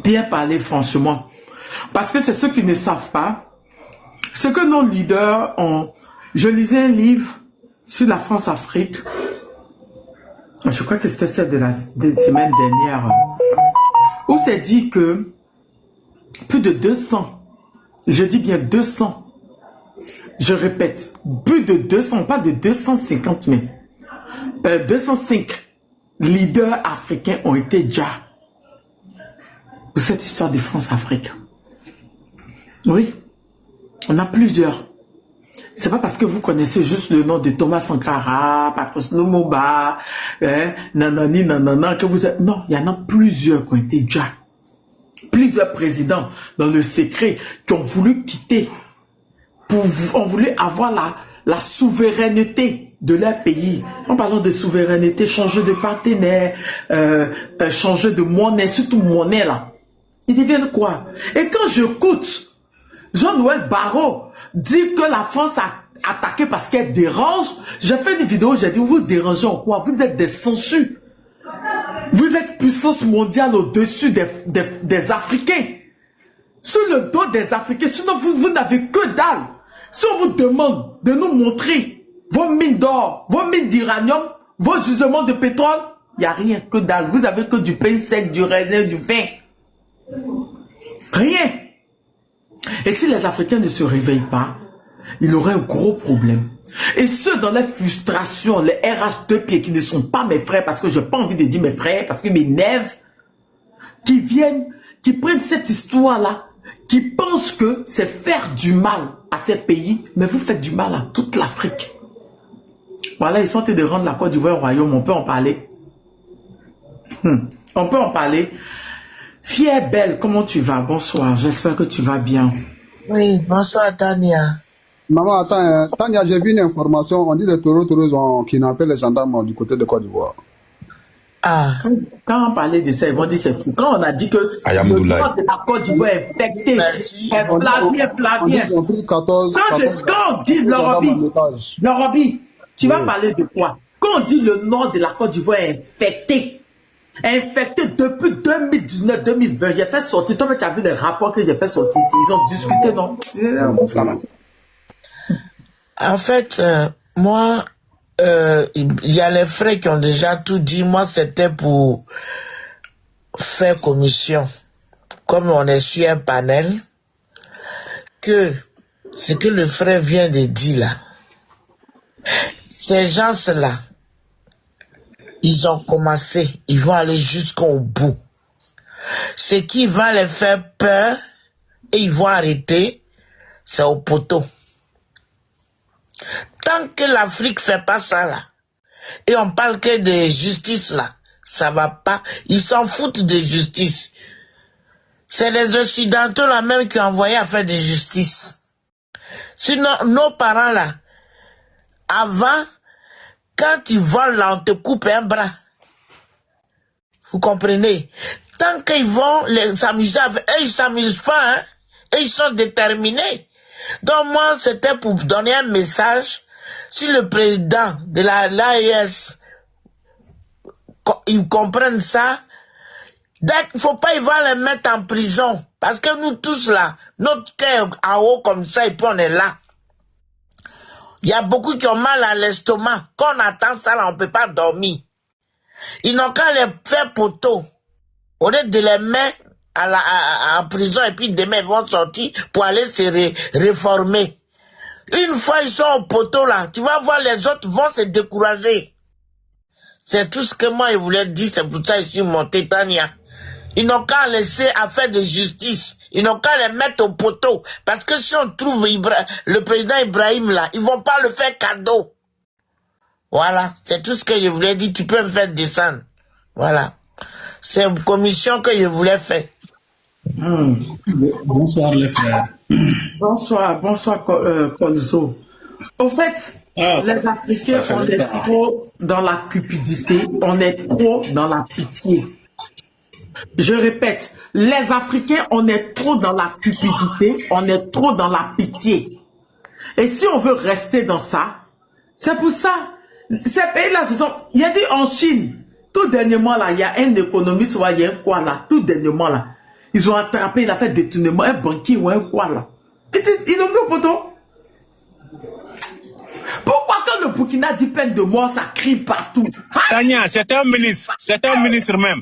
bien parler franchement. Parce que c'est ceux qui ne savent pas. Ce que nos leaders ont... Je lisais un livre sur la France-Afrique. Je crois que c'était celle de la semaine dernière. Où c'est dit que plus de 200, je dis bien 200, je répète, plus de 200, pas de 250, mais 205 leaders africains ont été déjà pour cette histoire de France-Afrique. Oui, on a plusieurs. C'est pas parce que vous connaissez juste le nom de Thomas Sankara, Patrice Lumumba, nanani, nanana, que vous êtes... Non, il y en a plusieurs qui ont été déjà. Plusieurs présidents dans le secret qui ont voulu quitter, ont voulu avoir la souveraineté de leur pays. En parlant de souveraineté, changer de partenaire, changer de monnaie, surtout monnaie là. Ils deviennent quoi? Et quand j'écoute Jean-Noël Barrot dit que la France a attaqué parce qu'elle dérange, j'ai fait une vidéo, j'ai dit, vous dérangez en quoi? Vous êtes des sensus. Vous êtes puissance mondiale au-dessus des Africains. Sur le dos des Africains, sinon vous n'avez que dalle. Si on vous demande de nous montrer vos mines d'or, vos mines d'uranium, vos gisements de pétrole, il n'y a rien, que dalle. Vous avez que du pain sec, du raisin, du vin. Rien. Et si les Africains ne se réveillent pas, il aurait un gros problème. Et ceux dans les frustrations, les RH2 pieds qui ne sont pas mes frères, parce que je n'ai pas envie de dire mes frères, parce qu'ils m'énervent, qui viennent, qui prennent cette histoire-là, qui pensent que c'est faire du mal à ces pays, mais vous faites du mal à toute l'Afrique. Voilà, ils sont en train de rendre la Côte d'Ivoire au royaume, on peut en parler. On peut en parler. Fière Belle, comment tu vas? Bonsoir, j'espère que tu vas bien. Oui, bonsoir Tania. Maman, attends, Tania, j'ai vu une information, on dit les taureaux ont kidnappé les gendarmes du côté de Côte d'Ivoire. Ah. Quand on parlait de ça, ils vont dire c'est fou. Quand on a dit que le nord de la Côte d'Ivoire est infecté, Flavien. Quand on dit Lorobi, tu vas parler de quoi? Quand on dit le nord de la Côte d'Ivoire est infecté depuis 2019-2020, j'ai fait sortir, toi tu as vu les rapports que j'ai fait sortir ici, ils ont discuté, non? En fait, moi, il y a les frères qui ont déjà tout dit. Moi, c'était pour faire commission. Comme on est sur un panel, que ce que le frère vient de dire là, ces gens-là, ils ont commencé, ils vont aller jusqu'au bout. Ce qui va les faire peur et ils vont arrêter, c'est au poteau. Tant que l'Afrique fait pas ça là, et on parle que de justice là, ça va pas. Ils s'en foutent de justice. C'est les Occidentaux là même qui ont envoyé à faire de justice. Sinon, nos parents là, avant, quand ils volent là, on te coupe un bras. Vous comprenez? Tant qu'ils vont s'amuser avec eux, ils s'amusent pas, hein? Et ils sont déterminés. Donc moi, c'était pour donner un message. Si le président de l'AES, ils comprennent ça, il ne faut pas, ils vont les mettre en prison. Parce que nous tous là, notre cœur en haut comme ça, et puis on est là. Il y a beaucoup qui ont mal à l'estomac. Quand on attend ça là, on ne peut pas dormir. Ils n'ont qu'à les faire poteau. Au lieu de les mettre en prison et puis demain ils vont sortir pour aller se réformer. Une fois ils sont au poteau là, tu vas voir les autres vont se décourager. C'est tout ce que moi je voulais dire, c'est pour ça que je suis monté Tania. Ils n'ont qu'à laisser affaire de justice. Ils n'ont qu'à les mettre au poteau. Parce que si on trouve le président Ibrahim là, ils vont pas le faire cadeau. Voilà, c'est tout ce que je voulais dire. Tu peux me faire descendre. Voilà. C'est une commission que je voulais faire. Bonsoir les frères. Bonsoir Kolzo. Au fait, les Africains, on est trop dans la cupidité, on est trop dans la pitié. Je répète, les Africains, on est trop dans la cupidité, on est trop dans la pitié. Et si on veut rester dans ça, c'est pour ça. Ces pays-là, il y a dit en Chine, tout dernièrement là, il y a un économiste, il y a un quoi là, tout dernièrement là. Ils ont attrapé, il a fait détournement, un banquier ou un quoi là. Ils ont mis au poteau. Pourquoi quand le Burkina dit peine de mort, ça crie partout? Tania, c'est un ministre même.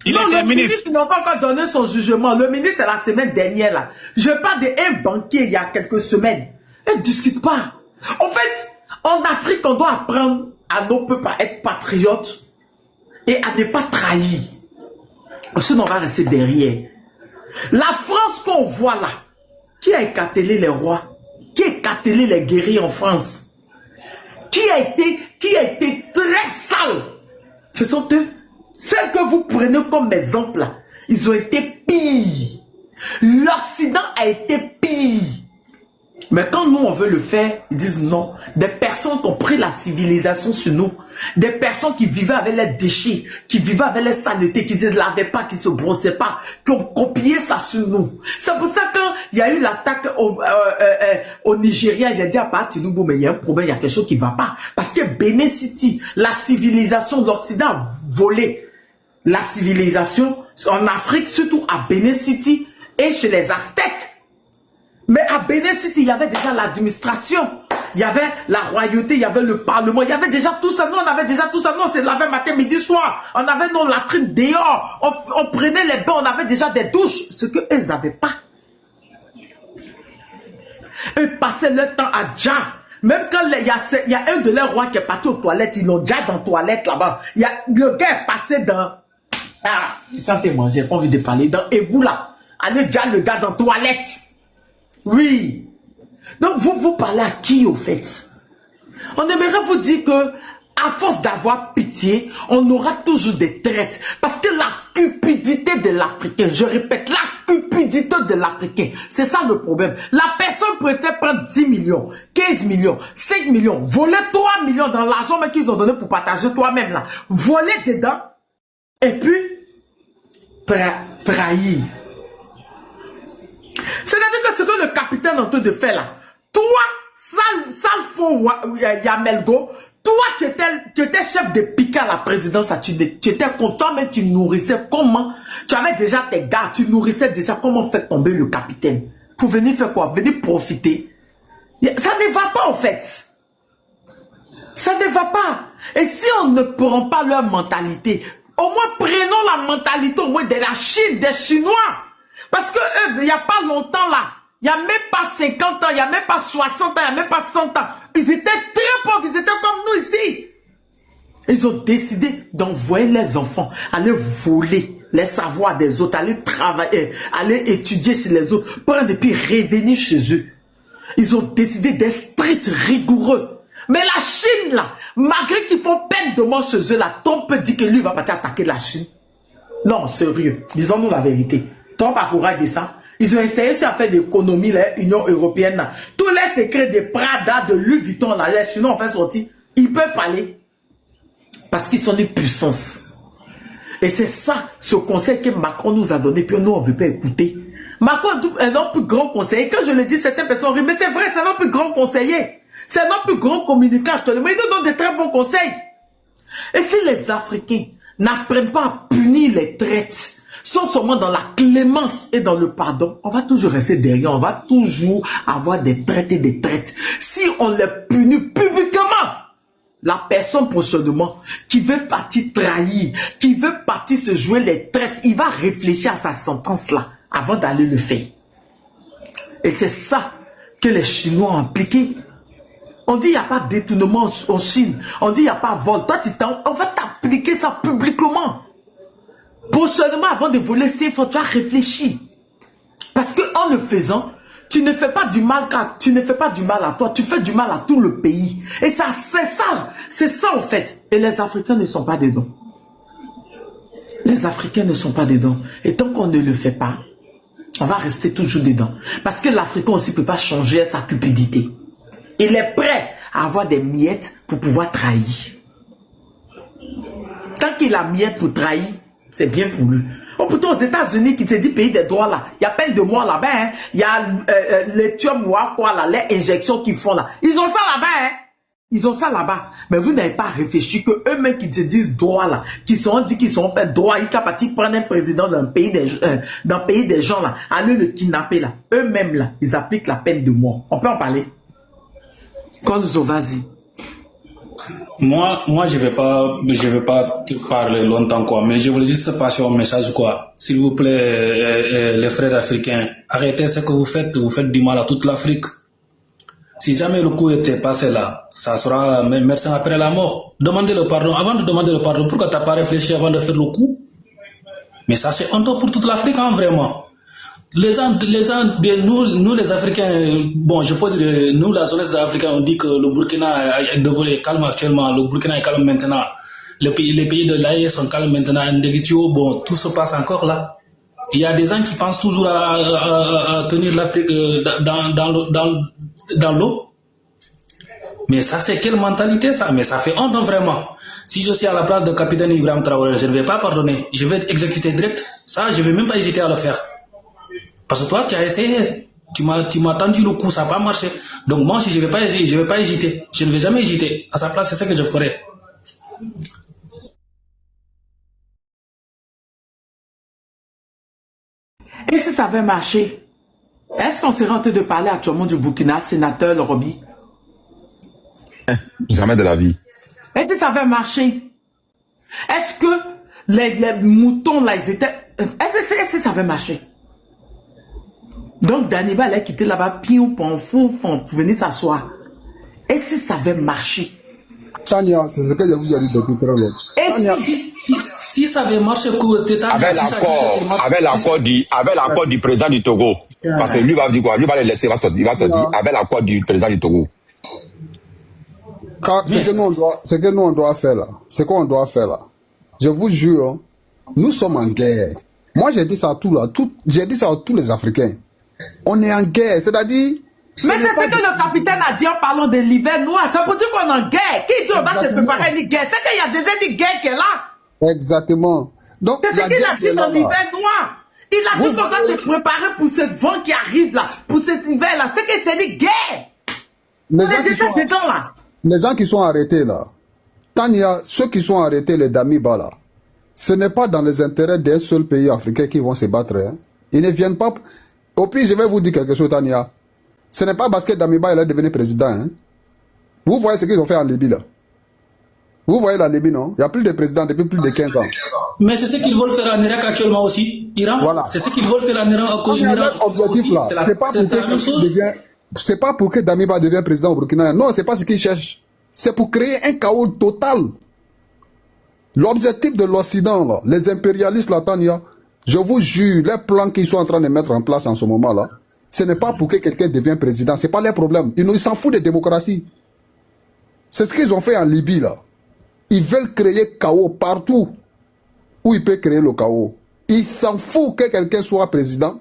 Il Non, était le ministre n'a pas encore donné son jugement. Le ministre, c'est la semaine dernière là. Je parle d'un banquier il y a quelques semaines. Ils ne discutent pas. En fait, en Afrique, on doit apprendre à nos peuples à être patriotes et à ne pas trahir. Sinon, on va rester derrière. La France qu'on voit là, qui a écartelé les rois, qui a écartelé les guerriers en France, qui a été très sale, ce sont eux. Ceux que vous prenez comme exemple là, ils ont été pires. L'Occident a été pire. Mais quand nous on veut le faire, ils disent non. Des personnes qui ont pris la civilisation sur nous, des personnes qui vivaient avec les déchets, qui vivaient avec les saletés, qui ne se lavaient pas, qui ne se brossaient pas, qui ont copié ça sur nous. C'est pour ça que quand il y a eu l'attaque au Nigeria, j'ai dit à Tinubu, mais il y a un problème, il y a quelque chose qui ne va pas. Parce que Benin City, la civilisation de l'Occident a volé la civilisation en Afrique, surtout à Benin City et chez les Aztèques. Mais à Benin City, il y avait déjà l'administration, il y avait la royauté, il y avait le parlement, il y avait déjà tout ça. Nous, on avait déjà tout ça. Nous, on se lavait matin, midi, soir. On avait nos latrines dehors. On prenait les bains, on avait déjà des douches. Ce qu'eux n'avaient pas. Ils passaient leur temps à Dja. Même quand il y a un de leurs rois qui est parti aux toilettes, ils l'ont déjà dans les toilettes là-bas. Le gars est passé dans... Ah, il sentait manger, j'ai pas envie de parler. Dans égout là. Allez, Dja, le gars dans les toilettes. Oui. Donc, vous parlez à qui, au fait? On aimerait vous dire que, à force d'avoir pitié, on aura toujours des traites. Parce que la cupidité de l'Africain, je répète, la cupidité de l'Africain, c'est ça le problème. La personne préfère prendre 10 millions, 15 millions, 5 millions, voler 3 millions dans l'argent même qu'ils ont donné pour partager toi-même là. Voler dedans, et puis, trahir. C'est-à-dire que ce que le capitaine est en train de faire là, toi, Salfo Yamelgo, toi tu étais chef de piquet à la présidence, tu étais content, mais tu nourrissais comment? Tu avais déjà tes gars, tu nourrissais déjà comment faire tomber le capitaine. Pour venir faire quoi? Venir profiter. Ça ne va pas en fait. Ça ne va pas. Et si on ne prend pas leur mentalité, au moins prenons la mentalité au moins de la Chine, des Chinois. Parce que eux, il n'y a pas longtemps là, il n'y a même pas 50 ans, il n'y a même pas 60 ans, il n'y a même pas 100 ans. Ils étaient très pauvres, ils étaient comme nous ici. Ils ont décidé d'envoyer les enfants, aller voler les savoirs des autres, aller travailler, aller étudier chez les autres, prendre et puis revenir chez eux. Ils ont décidé d'être stricts, rigoureux. Mais la Chine là, malgré qu'ils font peine de mort chez eux là, Trump dit que lui va partir attaquer la Chine. Non, sérieux, disons-nous la vérité. Trump a courage de ça. Ils ont essayé de faire l'économie, l'Union européenne. Là. Tous les secrets de Prada, de Louis Vuitton, là, les Chinois ont fait sortir. Ils peuvent parler. Parce qu'ils sont des puissances. Et c'est ça, ce conseil que Macron nous a donné, puis nous, on ne veut pas écouter. Macron est notre plus grand conseiller. Quand je le dis, certaines personnes rient, mais c'est vrai, c'est notre plus grand conseiller. C'est notre plus grand communicant, je te le dis. Mais il nous donne de très bons conseils. Et si les Africains n'apprennent pas à punir les traites, sont seulement dans la clémence et dans le pardon, on va toujours rester derrière, on va toujours avoir des traites et des traites. Si on les punit publiquement, la personne prochainement qui veut partir trahir, qui veut partir se jouer les traites, il va réfléchir à sa sentence là avant d'aller le faire. Et c'est ça que les Chinois ont appliqué. On dit il n'y a pas de détournement en Chine, on dit il n'y a pas de vol. Toi, on va t'appliquer ça publiquement. Prochainement, avant de voler ces fois, tu as réfléchi. Parce que en le faisant, tu ne fais pas du mal à toi, tu fais du mal à tout le pays. Et ça, c'est ça en fait. Et les Africains ne sont pas dedans. Les Africains ne sont pas dedans. Et tant qu'on ne le fait pas, on va rester toujours dedans. Parce que l'Africain aussi ne peut pas changer sa cupidité. Il est prêt à avoir des miettes pour pouvoir trahir. Tant qu'il a miettes pour trahir, c'est bien pour lui. Oh putain, aux États-Unis, qui te dit pays des droits là, il y a peine de mort là-bas, hein. Il y a les tueurs quoi là, les injections qu'ils font là. Ils ont ça là-bas, hein. Ils ont ça là-bas. Mais vous n'avez pas réfléchi que eux-mêmes qui se disent droit là, qui sont dit qu'ils sont fait droit, ils capables prendre un président d'un pays des gens là, aller le kidnapper là. Eux-mêmes là, ils appliquent la peine de mort. On peut en parler. Konzo, vas-y. Moi, je vais pas te parler longtemps, quoi, mais je voulais juste passer un message, quoi. S'il vous plaît, les frères africains, arrêtez ce que vous faites du mal à toute l'Afrique. Si jamais le coup était passé là, ça sera merci après la mort. Demandez le pardon. Avant de demander le pardon, pourquoi t'as pas réfléchi avant de faire le coup? Mais ça, c'est honteux pour toute l'Afrique, hein, vraiment. Nous les Africains, bon, je peux dire, nous, la jeunesse d'Afrique, on dit que le Burkina est devenu calme actuellement, le Burkina est calme maintenant, les pays de l'AE sont calmes maintenant, bon, tout se passe encore là. Il y a des gens qui pensent toujours à tenir l'Afrique dans l'eau. Mais ça, c'est quelle mentalité, ça? Mais ça fait honte, vraiment. Si je suis à la place de capitaine Ibrahim Traoré, je ne vais pas pardonner. Je vais exécuter direct. Ça, je ne vais même pas hésiter à le faire. Parce que toi, tu as essayé. Tu m'as tendu le coup, ça n'a pas marché. Donc moi, si je ne vais pas hésiter. Je ne vais jamais hésiter. À sa place, c'est ce que je ferai. Et si ça avait marché, est-ce qu'on serait en train de parler actuellement du Burkina, sénateur Lorobi? Jamais de la vie. Et si ça avait marché, est-ce que les moutons là, ils étaient... Est-ce que ça avait marché? Donc Daniba allait quitter là-bas, pion, pon, fou, pour venir s'asseoir. Et si ça avait marché? Tania, c'est ce que je vous ai dit depuis très longtemps. Et si ça avait marché, avec l'accord du président du Togo. Parce que lui va dire quoi? Lui va le laisser, il va se dire, avec l'accord du président du Togo. Ce que nous on doit faire là, je vous jure, nous sommes en guerre. Moi j'ai dit ça à j'ai dit ça à tous les Africains. On est en guerre, c'est-à-dire... Mais c'est ce que le capitaine a dit en parlant de l'hiver noir. Ça veut dire qu'on est en guerre. Qui dit on va se préparer à une guerre? C'est qu'il y a déjà une guerre qui est là. Exactement. Donc, c'est ce qu'il a dit dans l'hiver noir. Il a dit qu'on va se préparer pour ce vent qui arrive là, pour cet hiver là. C'est que c'est une guerre. On est déjà dedans là. Les gens qui sont arrêtés là, Tania, ceux qui sont arrêtés, les Damiba là, ce n'est pas dans les intérêts d'un seul pays africain qui vont se battre. Hein. Ils ne viennent pas... Au pire, je vais vous dire quelque chose, Tania. Ce n'est pas parce que Damiba est devenu président. Hein. Vous voyez ce qu'ils ont fait en Libye là. Vous voyez la Libye, non? Il n'y a plus de président depuis plus de 15 ans. Mais c'est ce qu'ils veulent faire en Irak actuellement aussi. Iran, voilà. C'est ce qu'ils veulent faire en Irak aussi. C'est pas pour que Damiba devienne président au Burkina. Non, c'est pas ce qu'ils cherchent. C'est pour créer un chaos total. L'objectif de l'Occident, là, les impérialistes, là, Tania, je vous jure, les plans qu'ils sont en train de mettre en place en ce moment-là, ce n'est pas pour que quelqu'un devienne président. Ce n'est pas leur problème. Ils s'en foutent de démocratie. C'est ce qu'ils ont fait en Libye, là. Ils veulent créer chaos partout où ils peuvent créer le chaos. Ils s'en foutent que quelqu'un soit président.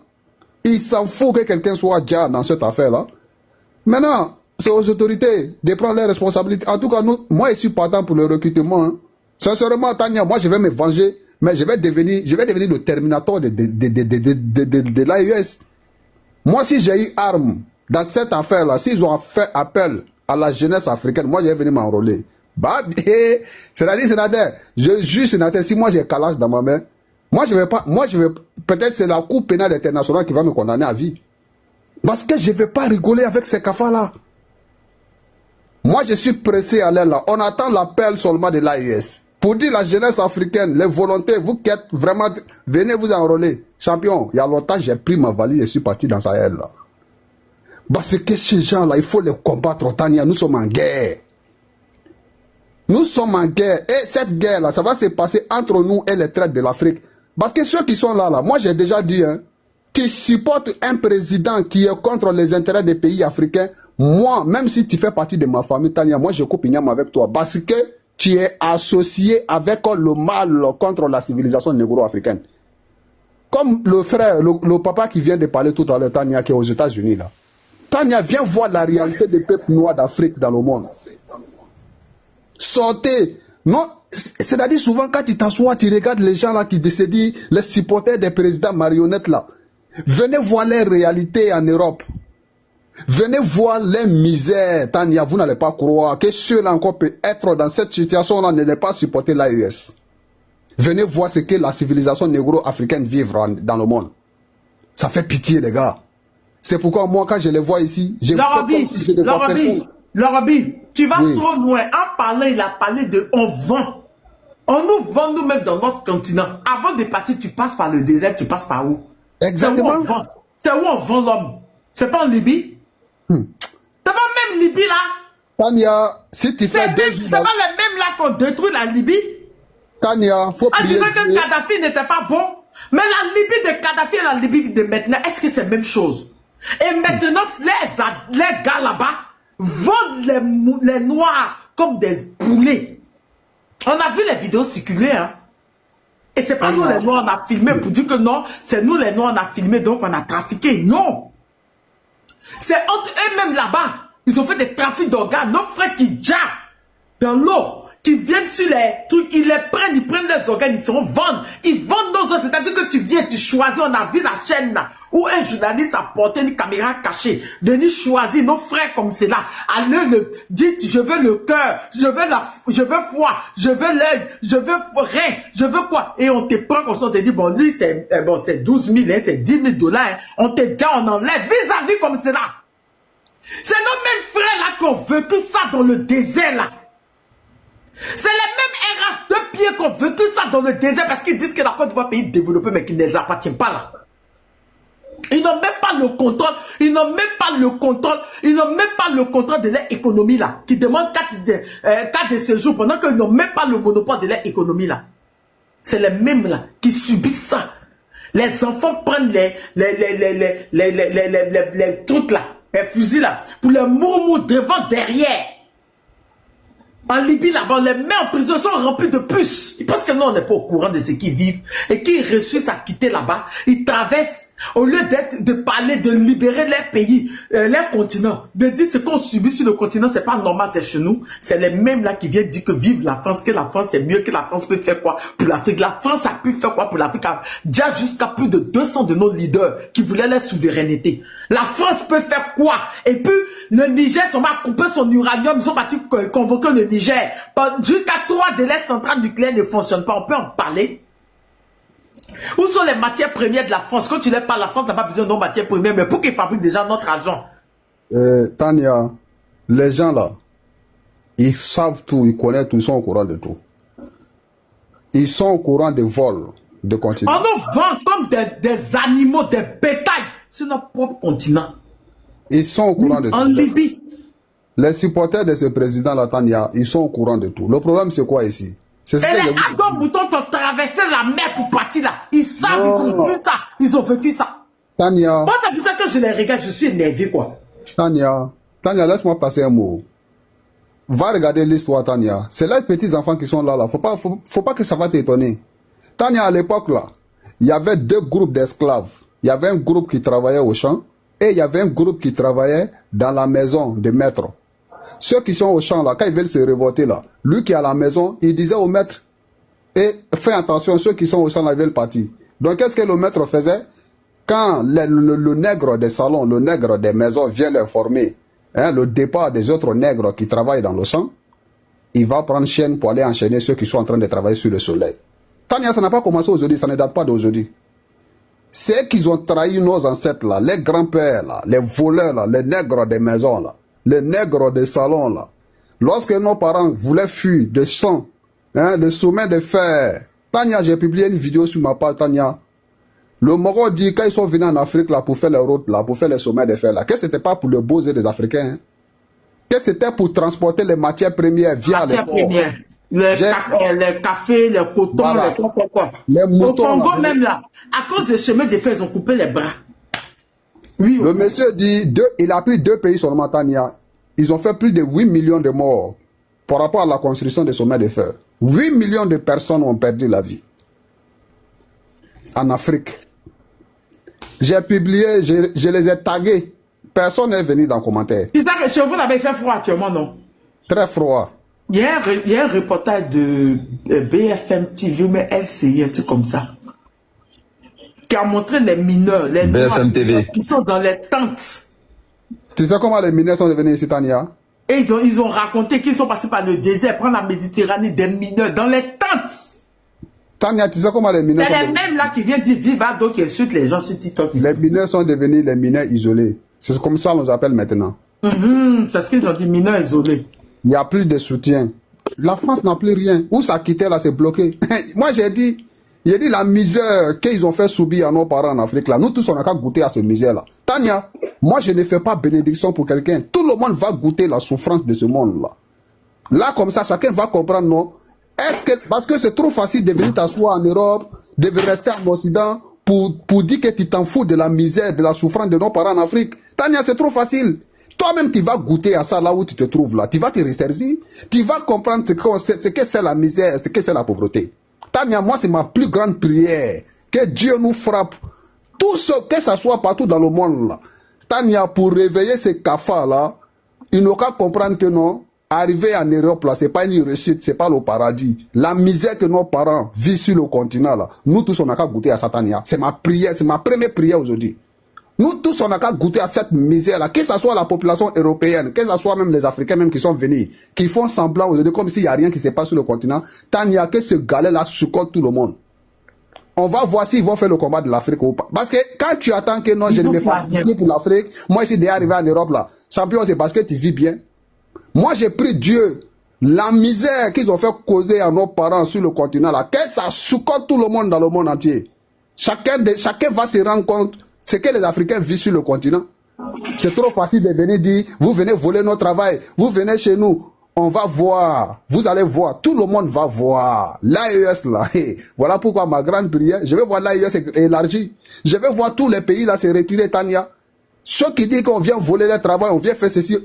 Ils s'en foutent que quelqu'un soit déjà dans cette affaire-là. Maintenant, c'est aux autorités de prendre les responsabilités. En tout cas, moi, je suis partant pour le recrutement. Hein. Sincèrement, Tania, moi, je vais me venger, mais je vais devenir le terminator de l'AES. Moi, si j'ai eu arme dans cette affaire-là, s'ils ont fait appel à la jeunesse africaine, moi, je vais venir m'enrôler. Bah, c'est-à-dire, je juge, sénateur, si moi j'ai calage dans ma main, peut-être c'est la Cour pénale internationale qui va me condamner à vie. Parce que je ne vais pas rigoler avec ces cafards-là. Moi, je suis pressé à l'air là. On attend l'appel seulement de l'AES. Pour dire la jeunesse africaine, les volontés, vous qui êtes vraiment... Venez vous enrôler. Champion, il y a longtemps, j'ai pris ma valise et je suis parti dans Sahel là. Parce que ces gens-là, il faut les combattre. Tania, nous sommes en guerre. Nous sommes en guerre. Et cette guerre-là, ça va se passer entre nous et les traites de l'Afrique. Parce que ceux qui sont là, moi j'ai déjà dit, hein, qui supportent un président qui est contre les intérêts des pays africains, moi, même si tu fais partie de ma famille, Tania, moi je coupe Ignam avec toi. Parce que tu es associé avec le mal contre la civilisation négro-africaine. Comme le frère, le papa qui vient de parler tout à l'heure, Tania, qui est aux États-Unis là. Tania, viens voir la réalité des peuples noirs d'Afrique dans le monde. Sortez. Non, c'est-à-dire souvent quand tu t'assois, tu regardes les gens là qui décident, les supporters des présidents marionnettes là. Venez voir les réalités en Europe. Venez voir les misères, Tania, vous n'allez pas croire que ceux-là encore peuvent être dans cette situation-là, ne pas supporter l'AES. Venez voir ce que la civilisation négro-africaine vivra dans le monde. Ça fait pitié, les gars. C'est pourquoi moi, quand je les vois ici, je fais comme si je ne vois personne. Lorobi, tu vas Oui. trop loin. En parlant, il a parlé de on vend. On nous vend nous-mêmes dans notre continent. Avant de partir, tu passes par le désert, tu passes par où? Exactement. C'est où on vend l'homme. C'est pas en Libye? C'est pas même Libye là? Tania, si tu fais deux C'est pas les mêmes là qu'on détruit la Libye? Tania, faut On prier disait que Dieu. Kadhafi n'était pas bon. Mais la Libye de Kadhafi et la Libye de maintenant, est-ce que c'est la même chose? Et maintenant, les gars là-bas vendent les noirs comme des poulets. On a vu les vidéos circuler, hein. Et c'est pas nous les noirs, on a filmé pour dire que non, c'est nous les noirs, on a filmé, donc on a trafiqué. Non. C'est entre eux-mêmes là-bas. Ils ont fait des trafics d'organes. Nos frères qui jappent dans l'eau, qui viennent sur les trucs, ils prennent les organes, ils se vendent. Ils vendent nos autres. C'est-à-dire que tu viens, tu choisis. On a vu la chaîne là, où un journaliste a porté une caméra cachée. Venir choisir nos frères comme cela. Allez, dites, je veux le cœur, je veux foie, je veux l'œil, je veux rein, je veux quoi. Et on te prend comme ça, on te dit, bon, lui, c'est 12 000, hein, c'est 10 000 $. Hein. On te dit, on enlève vis-à-vis comme cela. C'est nos mêmes frères là qui ont vécu ça dans le désert là. C'est les mêmes RH de pied qui ont vécu ça dans le désert parce qu'ils disent que la Côte d'Ivoire est un pays développé mais qui ne les appartient pas là. Ils n'ont même pas le contrôle, ils n'ont même pas le contrôle, ils n'ont même pas le contrôle de leur économie là, qui demande 4 de séjour pendant qu'ils n'ont même pas le monopole de leur économie là. C'est les mêmes là qui subissent ça. Les enfants prennent les trucs là, les fusils là, pour les murmures devant, derrière. En Libye, là-bas, les mains en prison sont remplies de puces. Ils pensent que nous, on n'est pas au courant de ce qu'ils vivent. Et qu'ils réussissent à quitter là-bas, ils traversent, au lieu de parler, de libérer leur pays, leur continent, de dire ce qu'on subit sur le continent, c'est pas normal, c'est chez nous. C'est les mêmes là qui viennent dire que vive la France, que la France c'est mieux, que la France peut faire quoi pour l'Afrique. La France a pu faire quoi pour l'Afrique? Déjà jusqu'à plus de 200 de nos leaders qui voulaient la souveraineté. La France peut faire quoi? Et puis, le Niger, on va couper son uranium, ils sont partis convoquer le Niger. Jusqu'à 3 délais centrales nucléaires ne fonctionnent pas. On peut en parler. Où sont les matières premières de la France? Quand tu n'es pas la France, n'a pas besoin de nos matières premières, mais pour qu'ils fabriquent déjà notre argent. Tania, les gens là, ils savent tout, ils connaissent tout, ils sont au courant de tout. Ils sont au courant des vols de continent. On nous vend comme des animaux, des bétails sur notre propre continent. Ils sont au courant de tout. En Libye. Les supporters de ce président là, Tania, ils sont au courant de tout. Le problème, c'est quoi ici? C'est ce Et que les Adon Boutons qui ont traversé la mer pour partir là. Ils savent, ils ont vu ça. Ils ont vécu ça. Tania. Moi, c'est pour ça que je les regarde, je suis énervé, quoi. Tania, laisse-moi passer un mot. Va regarder l'histoire, Tania. C'est les petits enfants qui sont là. Faut pas que ça va t'étonner. Tania, à l'époque, là, il y avait 2 groupes d'esclaves. Il y avait un groupe qui travaillait au champ et il y avait un groupe qui travaillait dans la maison de maître. Ceux qui sont au champ, là, quand ils veulent se révolter, là, lui qui est à la maison, il disait au maître, et fais attention, ceux qui sont au champ, là, ils veulent partir. Donc, qu'est-ce que le maître faisait? Quand le nègre des salons, le nègre des maisons vient leur former, hein, le départ des autres nègres qui travaillent dans le champ, il va prendre chaîne pour aller enchaîner ceux qui sont en train de travailler sur le soleil. Tania, ça n'a pas commencé aujourd'hui, ça ne date pas d'aujourd'hui. C'est qu'ils ont trahi nos ancêtres là, les grands-pères là, les voleurs là, les nègres des maisons là, les nègres des salons là. Lorsque nos parents voulaient fuir des champs, hein, le sommet de fer. Tania, j'ai publié une vidéo sur ma page, Tania. Le Moro dit, quand ils sont venus en Afrique là, pour faire les routes là, pour faire les sommets de fer là, que c'était pas pour le beaux-yeux des Africains, hein? Que c'était pour transporter les matières premières via les ports. Les cafés, les cotons, voilà. Les quoi. Les moutons. Au Congo même là, à cause des chemins de fer, ils ont coupé les bras. Oui. Le monsieur dit, il a pris 2 pays seulement, Tania. Ils ont fait plus de 8 millions de morts par rapport à la construction des sommets de fer. 8 millions de personnes ont perdu la vie en Afrique. J'ai publié, je les ai tagués. Personne n'est venu dans le commentaire. C'est ça que chez vous, là-bas, il fait froid actuellement, non? Très froid. Il y a un reportage de BFM TV, mais LCI, un truc comme ça, qui a montré les mineurs, les BFM noirs, TV. qui sont dans les tentes Tu sais comment les mineurs sont devenus ici, Tania? Et ils ont raconté qu'ils sont passés par le désert, prendre la Méditerranée, des mineurs dans les tentes. Tania, tu sais comment les mineurs C'est sont les devenus... mêmes là qui viennent dire viva donc qui insultent les gens sur TikTok. Les mineurs sont devenus les mineurs isolés. C'est comme ça qu'on nous appelle maintenant. C'est ce qu'ils ont dit, mineurs isolés. Il n'y a plus de soutien. La France n'a plus rien. Où ça quittait là, c'est bloqué. Moi, j'ai dit la misère qu'ils ont fait subir à nos parents en Afrique là. Nous tous, on n'a qu'à goûter à cette misère-là. Tania, moi, je ne fais pas bénédiction pour quelqu'un. Tout le monde va goûter la souffrance de ce monde-là. Là, comme ça, chacun va comprendre, non? Parce que c'est trop facile de venir t'asseoir en Europe, de rester en Occident pour dire que tu t'en fous de la misère, de la souffrance de nos parents en Afrique. Tania, c'est trop facile. Toi-même, tu vas goûter à ça là où tu te trouves là. Tu vas te ressaisir. Tu vas comprendre ce que c'est la misère, ce que c'est la pauvreté. Tania, moi, c'est ma plus grande prière. Que Dieu nous frappe. Tout ce que ça soit partout dans le monde là. Tania, pour réveiller ces cafards là, il n'ont qu'à comprendre que non, arriver en Europe là, c'est pas une réussite, c'est pas le paradis. La misère que nos parents vivent sur le continent là, nous tous on n'a qu'à goûter à ça, Tania. C'est ma prière, c'est ma première prière aujourd'hui. Nous tous, on n'a qu'à goûter à cette misère-là, que ce soit la population européenne, que ce soit même les Africains même qui sont venus, qui font semblant aujourd'hui comme s'il n'y a rien qui se passe sur le continent. Tania, que ce galet-là chocotte tout le monde. On va voir s'ils vont faire le combat de l'Afrique ou pas. Parce que quand tu attends que non, je ne me fasse plus pour l'Afrique, moi ici, d'arriver en Europe là, champion, c'est parce que tu vis bien. Moi, j'ai pris Dieu, la misère qu'ils ont fait causer à nos parents sur le continent là, que ça chocotte tout le monde dans le monde entier. Chacun va se rendre compte. C'est que les Africains vivent sur le continent. C'est trop facile de venir dire, vous venez voler notre travail, vous venez chez nous, on va voir, vous allez voir, tout le monde va voir. L'AES là, voilà pourquoi ma grande prière, je vais voir l'AES élargie. Je vais voir tous les pays là se retirer, Tania. Ceux qui disent qu'on vient voler leur travail, on vient faire ceci,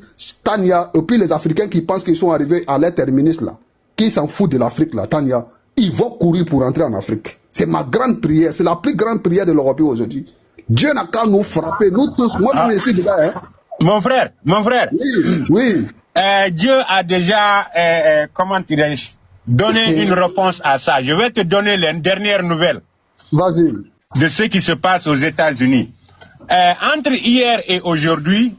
Tania, et puis les Africains qui pensent qu'ils sont arrivés à leur terminus là, qui s'en foutent de l'Afrique là, Tania, ils vont courir pour entrer en Afrique. C'est ma grande prière, c'est la plus grande prière de l'Europe aujourd'hui. Dieu n'a qu'à nous frapper, nous tous. Moi, je suis dedans, hein. Mon frère. Oui. Dieu a déjà, comment dirais-je, donné une réponse à ça. Je vais te donner les dernières nouvelles. Vas-y. De ce qui se passe aux États-Unis. Entre hier et aujourd'hui,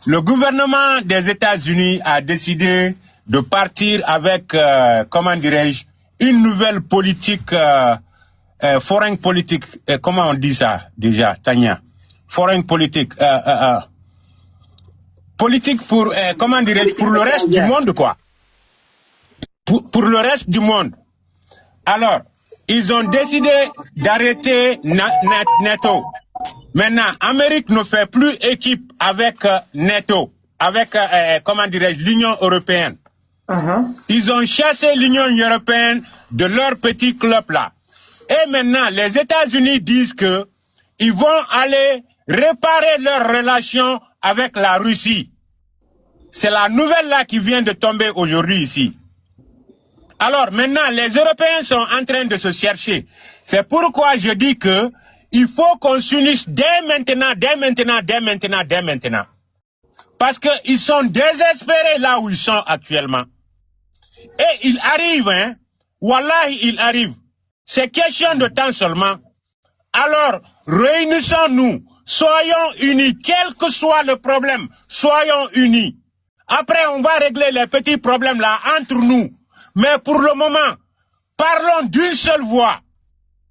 le gouvernement des États-Unis a décidé de partir avec, comment dirais-je, une nouvelle politique. Foreign politique, comment on dit ça déjà, Tania? Foreign politique, politique pour, comment dirais-je, pour le reste du monde, quoi. Pour le reste du monde. Alors, ils ont décidé d'arrêter NATO. Maintenant, Amérique ne fait plus équipe avec NATO, avec, comment dirais-je, l'Union européenne. Ils ont chassé l'Union européenne de leur petit club là. Et maintenant, les États-Unis disent que ils vont aller réparer leurs relations avec la Russie. C'est la nouvelle là qui vient de tomber aujourd'hui ici. Alors maintenant, les Européens sont en train de se chercher. C'est pourquoi je dis que il faut qu'on s'unisse dès maintenant. Parce qu'ils sont désespérés là où ils sont actuellement. Et ils arrivent, hein. Wallahi, ils arrivent. C'est question de temps seulement. Alors, réunissons-nous, soyons unis, quel que soit le problème, soyons unis. Après, on va régler les petits problèmes là entre nous. Mais pour le moment, parlons d'une seule voix,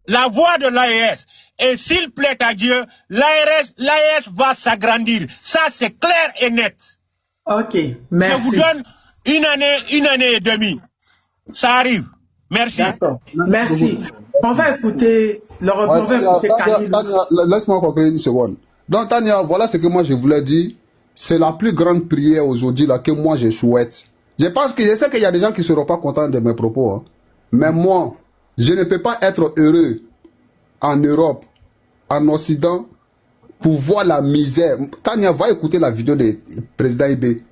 la voix de l'AES. Et s'il plaît à Dieu, l'AES va s'agrandir. Ça, c'est clair et net. Ok, merci. Je vous donne une année et demie. Ça arrive. Merci. D'accord. Merci. On va écouter le représentant. Tania, laisse-moi conclure une seconde. Donc, Tania, voilà ce que moi je voulais dire. C'est la plus grande prière aujourd'hui là que moi je souhaite. Je pense que je sais qu'il y a des gens qui ne seront pas contents de mes propos. Hein. Mais moi, je ne peux pas être heureux en Europe, en Occident, pour voir la misère. Tania, va écouter la vidéo du président Ibé.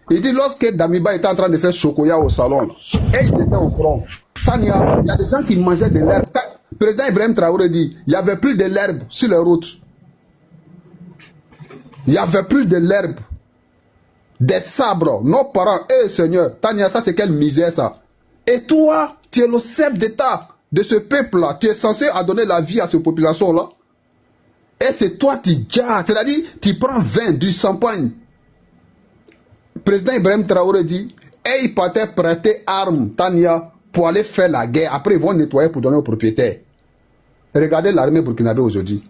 Il dit lorsque Damiba était en train de faire chocoya au salon, et ils étaient au front. Tania, il y a des gens qui mangeaient de l'herbe. Le président Ibrahim Traoré dit, il n'y avait plus de l'herbe sur les routes. Il n'y avait plus de l'herbe. Des sabres. Nos parents, Seigneur, Tania, ça c'est quelle misère ça. Et toi, tu es le chef d'État de ce peuple-là. Tu es censé donner la vie à cette population-là. Et c'est toi qui gères. C'est-à-dire, tu prends 20 du champagne. président Ibrahim Traoré dit, et ils partaient prêter armes, Tania, pour aller faire la guerre. Après, ils vont nettoyer pour donner aux propriétaires. Regardez l'armée burkinabé aujourd'hui.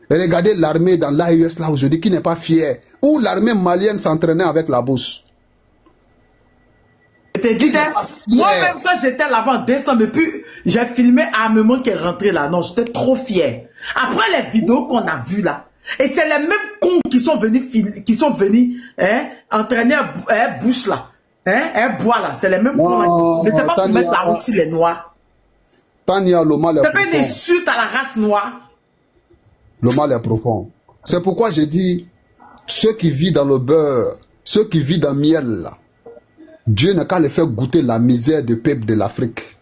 Regardez l'armée dans l'AES là aujourd'hui qui n'est pas fière. Ou l'armée malienne s'entraînait avec la bourse. Moi-même, quand j'étais là-bas en décembre, puis j'ai filmé armement qui est rentré là. Non, j'étais trop fier. Après les vidéos qu'on a vues là, et c'est les mêmes cons qui sont venus, entraîner un bouche là, un bois là. C'est les mêmes cons là. Mais c'est pas pour mettre la route sur les noirs. Tania, le mal est profond. C'est pas une insulte à la race noire. Le mal est profond. C'est pourquoi j'ai dit, ceux qui vivent dans le beurre, ceux qui vivent dans le miel là, Dieu n'a qu'à les faire goûter la misère du peuple de l'Afrique.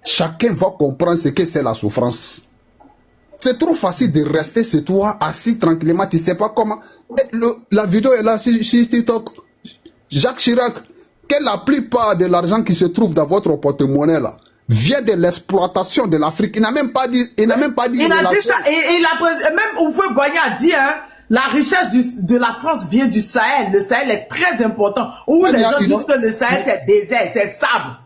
Chacun va comprendre ce que c'est la souffrance. C'est trop facile de rester chez toi, assis tranquillement, tu ne sais pas comment. La vidéo est là sur TikTok. Jacques Chirac, que la plupart de l'argent qui se trouve dans votre porte-monnaie là, vient de l'exploitation de l'Afrique. Il n'a même pas dit. Il a dit ça. Et même Oufoué Boigny a dit, la richesse de la France vient du Sahel. Le Sahel est très important. Où les gens disent que le Sahel c'est désert, c'est sable.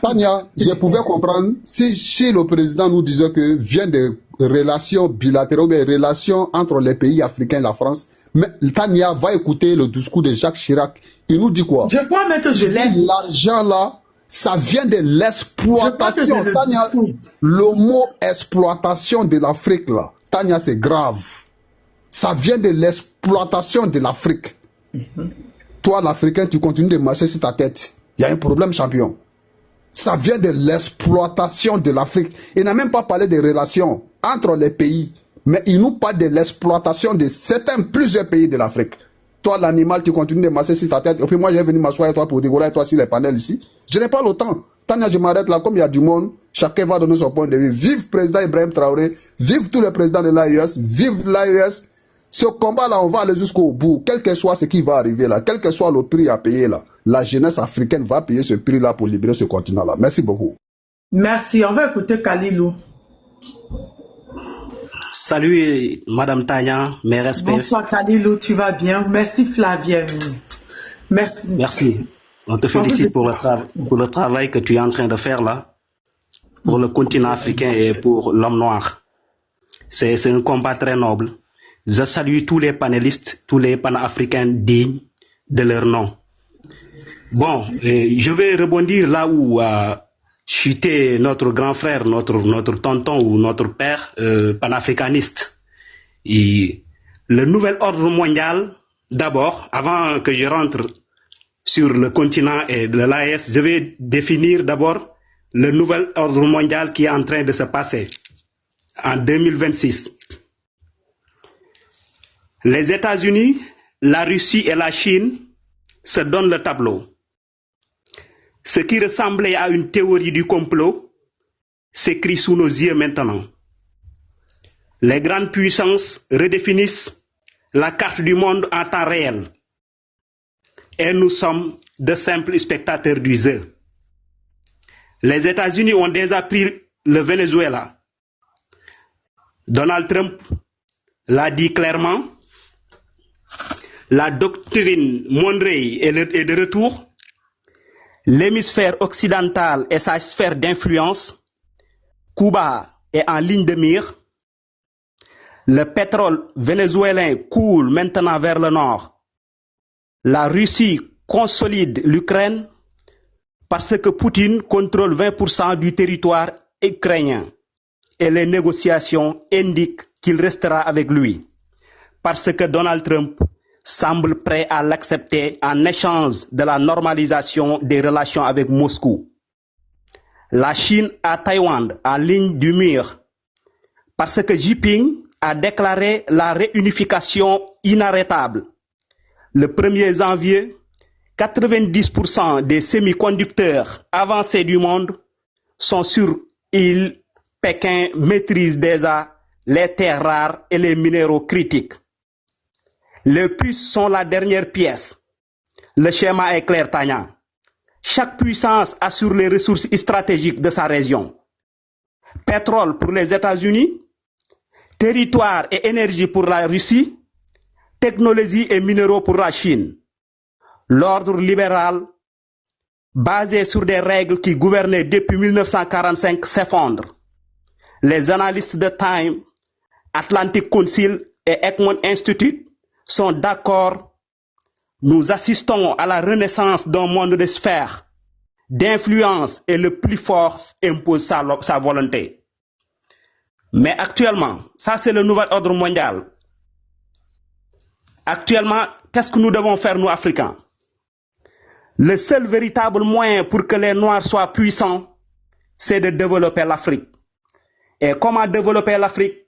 Tania, je pouvais comprendre si le président nous disait que vient des relations bilatérales, des relations entre les pays africains et la France. Mais Tania va écouter le discours de Jacques Chirac. Il nous dit quoi? Je crois même que je l'ai. L'argent là, ça vient de l'exploitation. Tania, le mot exploitation de l'Afrique là, Tania, c'est grave. Ça vient de l'exploitation de l'Afrique. Toi, l'Africain, tu continues de marcher sur ta tête. Il y a un problème, champion. Ça vient de l'exploitation de l'Afrique. Il n'a même pas parlé des relations entre les pays. Mais il nous parle de l'exploitation de plusieurs pays de l'Afrique. Toi, l'animal, tu continues de marcher sur ta tête. Et puis moi, j'ai venu m'asseoir avec toi pour rigoler avec toi sur les panels ici. Je n'ai pas le temps. Tania, je m'arrête là. Comme il y a du monde, chacun va donner son point de vue. Vive président Ibrahim Traoré. Vive tous les présidents de l'AES. Vive l'AES. Ce combat-là, on va aller jusqu'au bout. Quel que soit ce qui va arriver là, quel que soit le prix à payer là, la jeunesse africaine va payer ce prix-là pour libérer ce continent-là. Merci beaucoup. Merci. On va écouter Kalilou. Salut, Madame Tania, mes respects. Bonsoir Kalilou, tu vas bien? Merci Flavien. Merci. Merci. On te félicite pour le travail que tu es en train de faire là, pour le continent africain et pour l'homme noir. C'est un combat très noble. Je salue tous les panélistes, tous les panafricains dignes de leur nom. Bon, je vais rebondir là où chutait notre grand frère, notre tonton ou notre père panafricaniste. Et le nouvel ordre mondial, d'abord, avant que je rentre sur le continent et de l'AES, je vais définir d'abord le nouvel ordre mondial qui est en train de se passer en 2026. Les États-Unis, la Russie et la Chine se donnent le tableau. Ce qui ressemblait à une théorie du complot s'écrit sous nos yeux maintenant. Les grandes puissances redéfinissent la carte du monde en temps réel. Et nous sommes de simples spectateurs du jeu. Les États-Unis ont déjà pris le Venezuela. Donald Trump l'a dit clairement. La doctrine Monroe est de retour. L'hémisphère occidental et sa sphère d'influence. Cuba est en ligne de mire. Le pétrole vénézuélien coule maintenant vers le nord. La Russie consolide l'Ukraine parce que Poutine contrôle 20% du territoire ukrainien. Et les négociations indiquent qu'il restera avec lui. Parce que Donald Trump semble prêt à l'accepter en échange de la normalisation des relations avec Moscou. La Chine à Taïwan en ligne du mur parce que Xi Jinping a déclaré la réunification inarrêtable. Le 1er janvier, 90% des semi-conducteurs avancés du monde sont sur île. Pékin maîtrise déjà les terres rares et les minéraux critiques. Les puces sont la dernière pièce. Le schéma est clair, Tania. Chaque puissance assure les ressources stratégiques de sa région. Pétrole pour les États-Unis, territoire et énergie pour la Russie, technologie et minéraux pour la Chine. l'ordre libéral, basé sur des règles qui gouvernaient depuis 1945, s'effondre. Les analystes de Time, Atlantic Council et Egmont Institute sont d'accord. Nous assistons à la renaissance d'un monde de sphères, d'influence, et le plus fort impose sa volonté. Mais actuellement, ça c'est le nouvel ordre mondial. Actuellement, qu'est-ce que nous devons faire, nous, Africains? Le seul véritable moyen pour que les Noirs soient puissants, c'est de développer l'Afrique. Et comment développer l'Afrique?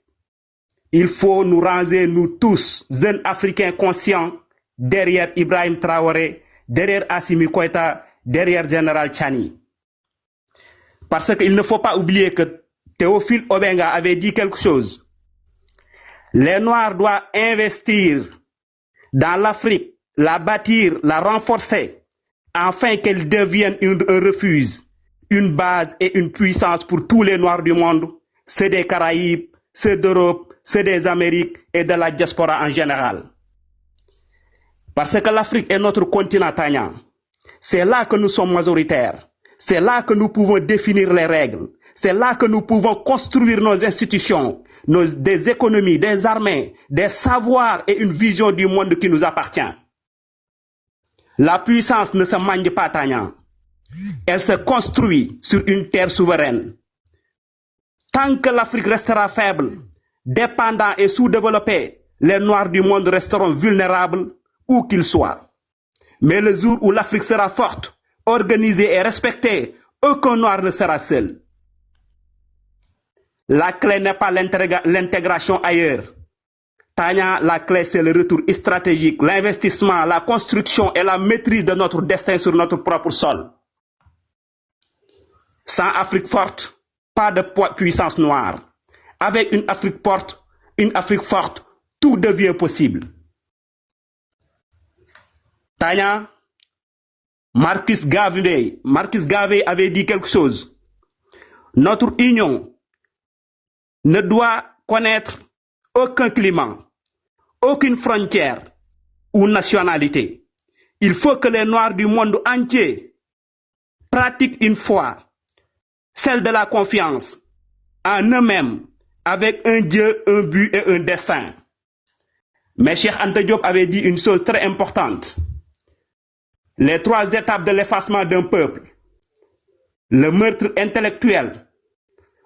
Il faut nous ranger, nous tous, jeunes Africains conscients, derrière Ibrahim Traoré, derrière Assimi Goïta, derrière Général Tchani. Parce qu'il ne faut pas oublier que Théophile Obenga avait dit quelque chose. Les Noirs doivent investir dans l'Afrique, la bâtir, la renforcer, afin qu'elle devienne un refuge, une base et une puissance pour tous les Noirs du monde, ceux des Caraïbes, ceux d'Europe, ceux des Amériques et de la diaspora en général. Parce que l'Afrique est notre continent tagnant. C'est là que nous sommes majoritaires. C'est là que nous pouvons définir les règles. C'est là que nous pouvons construire nos institutions, des économies, des armées, des savoirs et une vision du monde qui nous appartient. La puissance ne se mange pas tagnant. Elle se construit sur une terre souveraine. Tant que l'Afrique restera faible, dépendante et sous-développée, les Noirs du monde resteront vulnérables où qu'ils soient. Mais le jour où l'Afrique sera forte, organisée et respectée, aucun Noir ne sera seul. La clé n'est pas l'intégration ailleurs. Tanya, la clé c'est le retour stratégique, l'investissement, la construction et la maîtrise de notre destin sur notre propre sol. Sans Afrique forte, pas de puissance noire. Avec une Afrique forte, tout devient possible. Tanya, Marcus Garvey avait dit quelque chose. Notre union ne doit connaître aucun climat, aucune frontière ou nationalité. Il faut que les Noirs du monde entier pratiquent une foi, celle de la confiance en eux-mêmes, avec un Dieu, un but et un destin. Mais Cheikh Anta Diop avait dit une chose très importante. Les 3 étapes de l'effacement d'un peuple. Le meurtre intellectuel.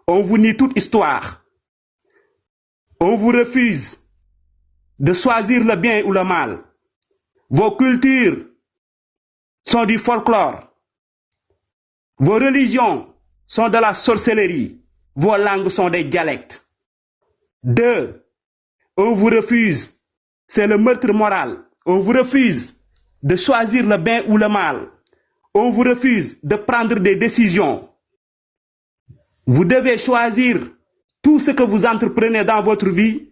On vous nie toute histoire. On vous refuse de choisir le bien ou le mal. Vos cultures sont du folklore. Vos religions sont de la sorcellerie. Vos langues sont des dialectes. 2. On vous refuse, c'est le meurtre moral. On vous refuse de choisir le bien ou le mal. On vous refuse de prendre des décisions. Vous devez choisir tout ce que vous entreprenez dans votre vie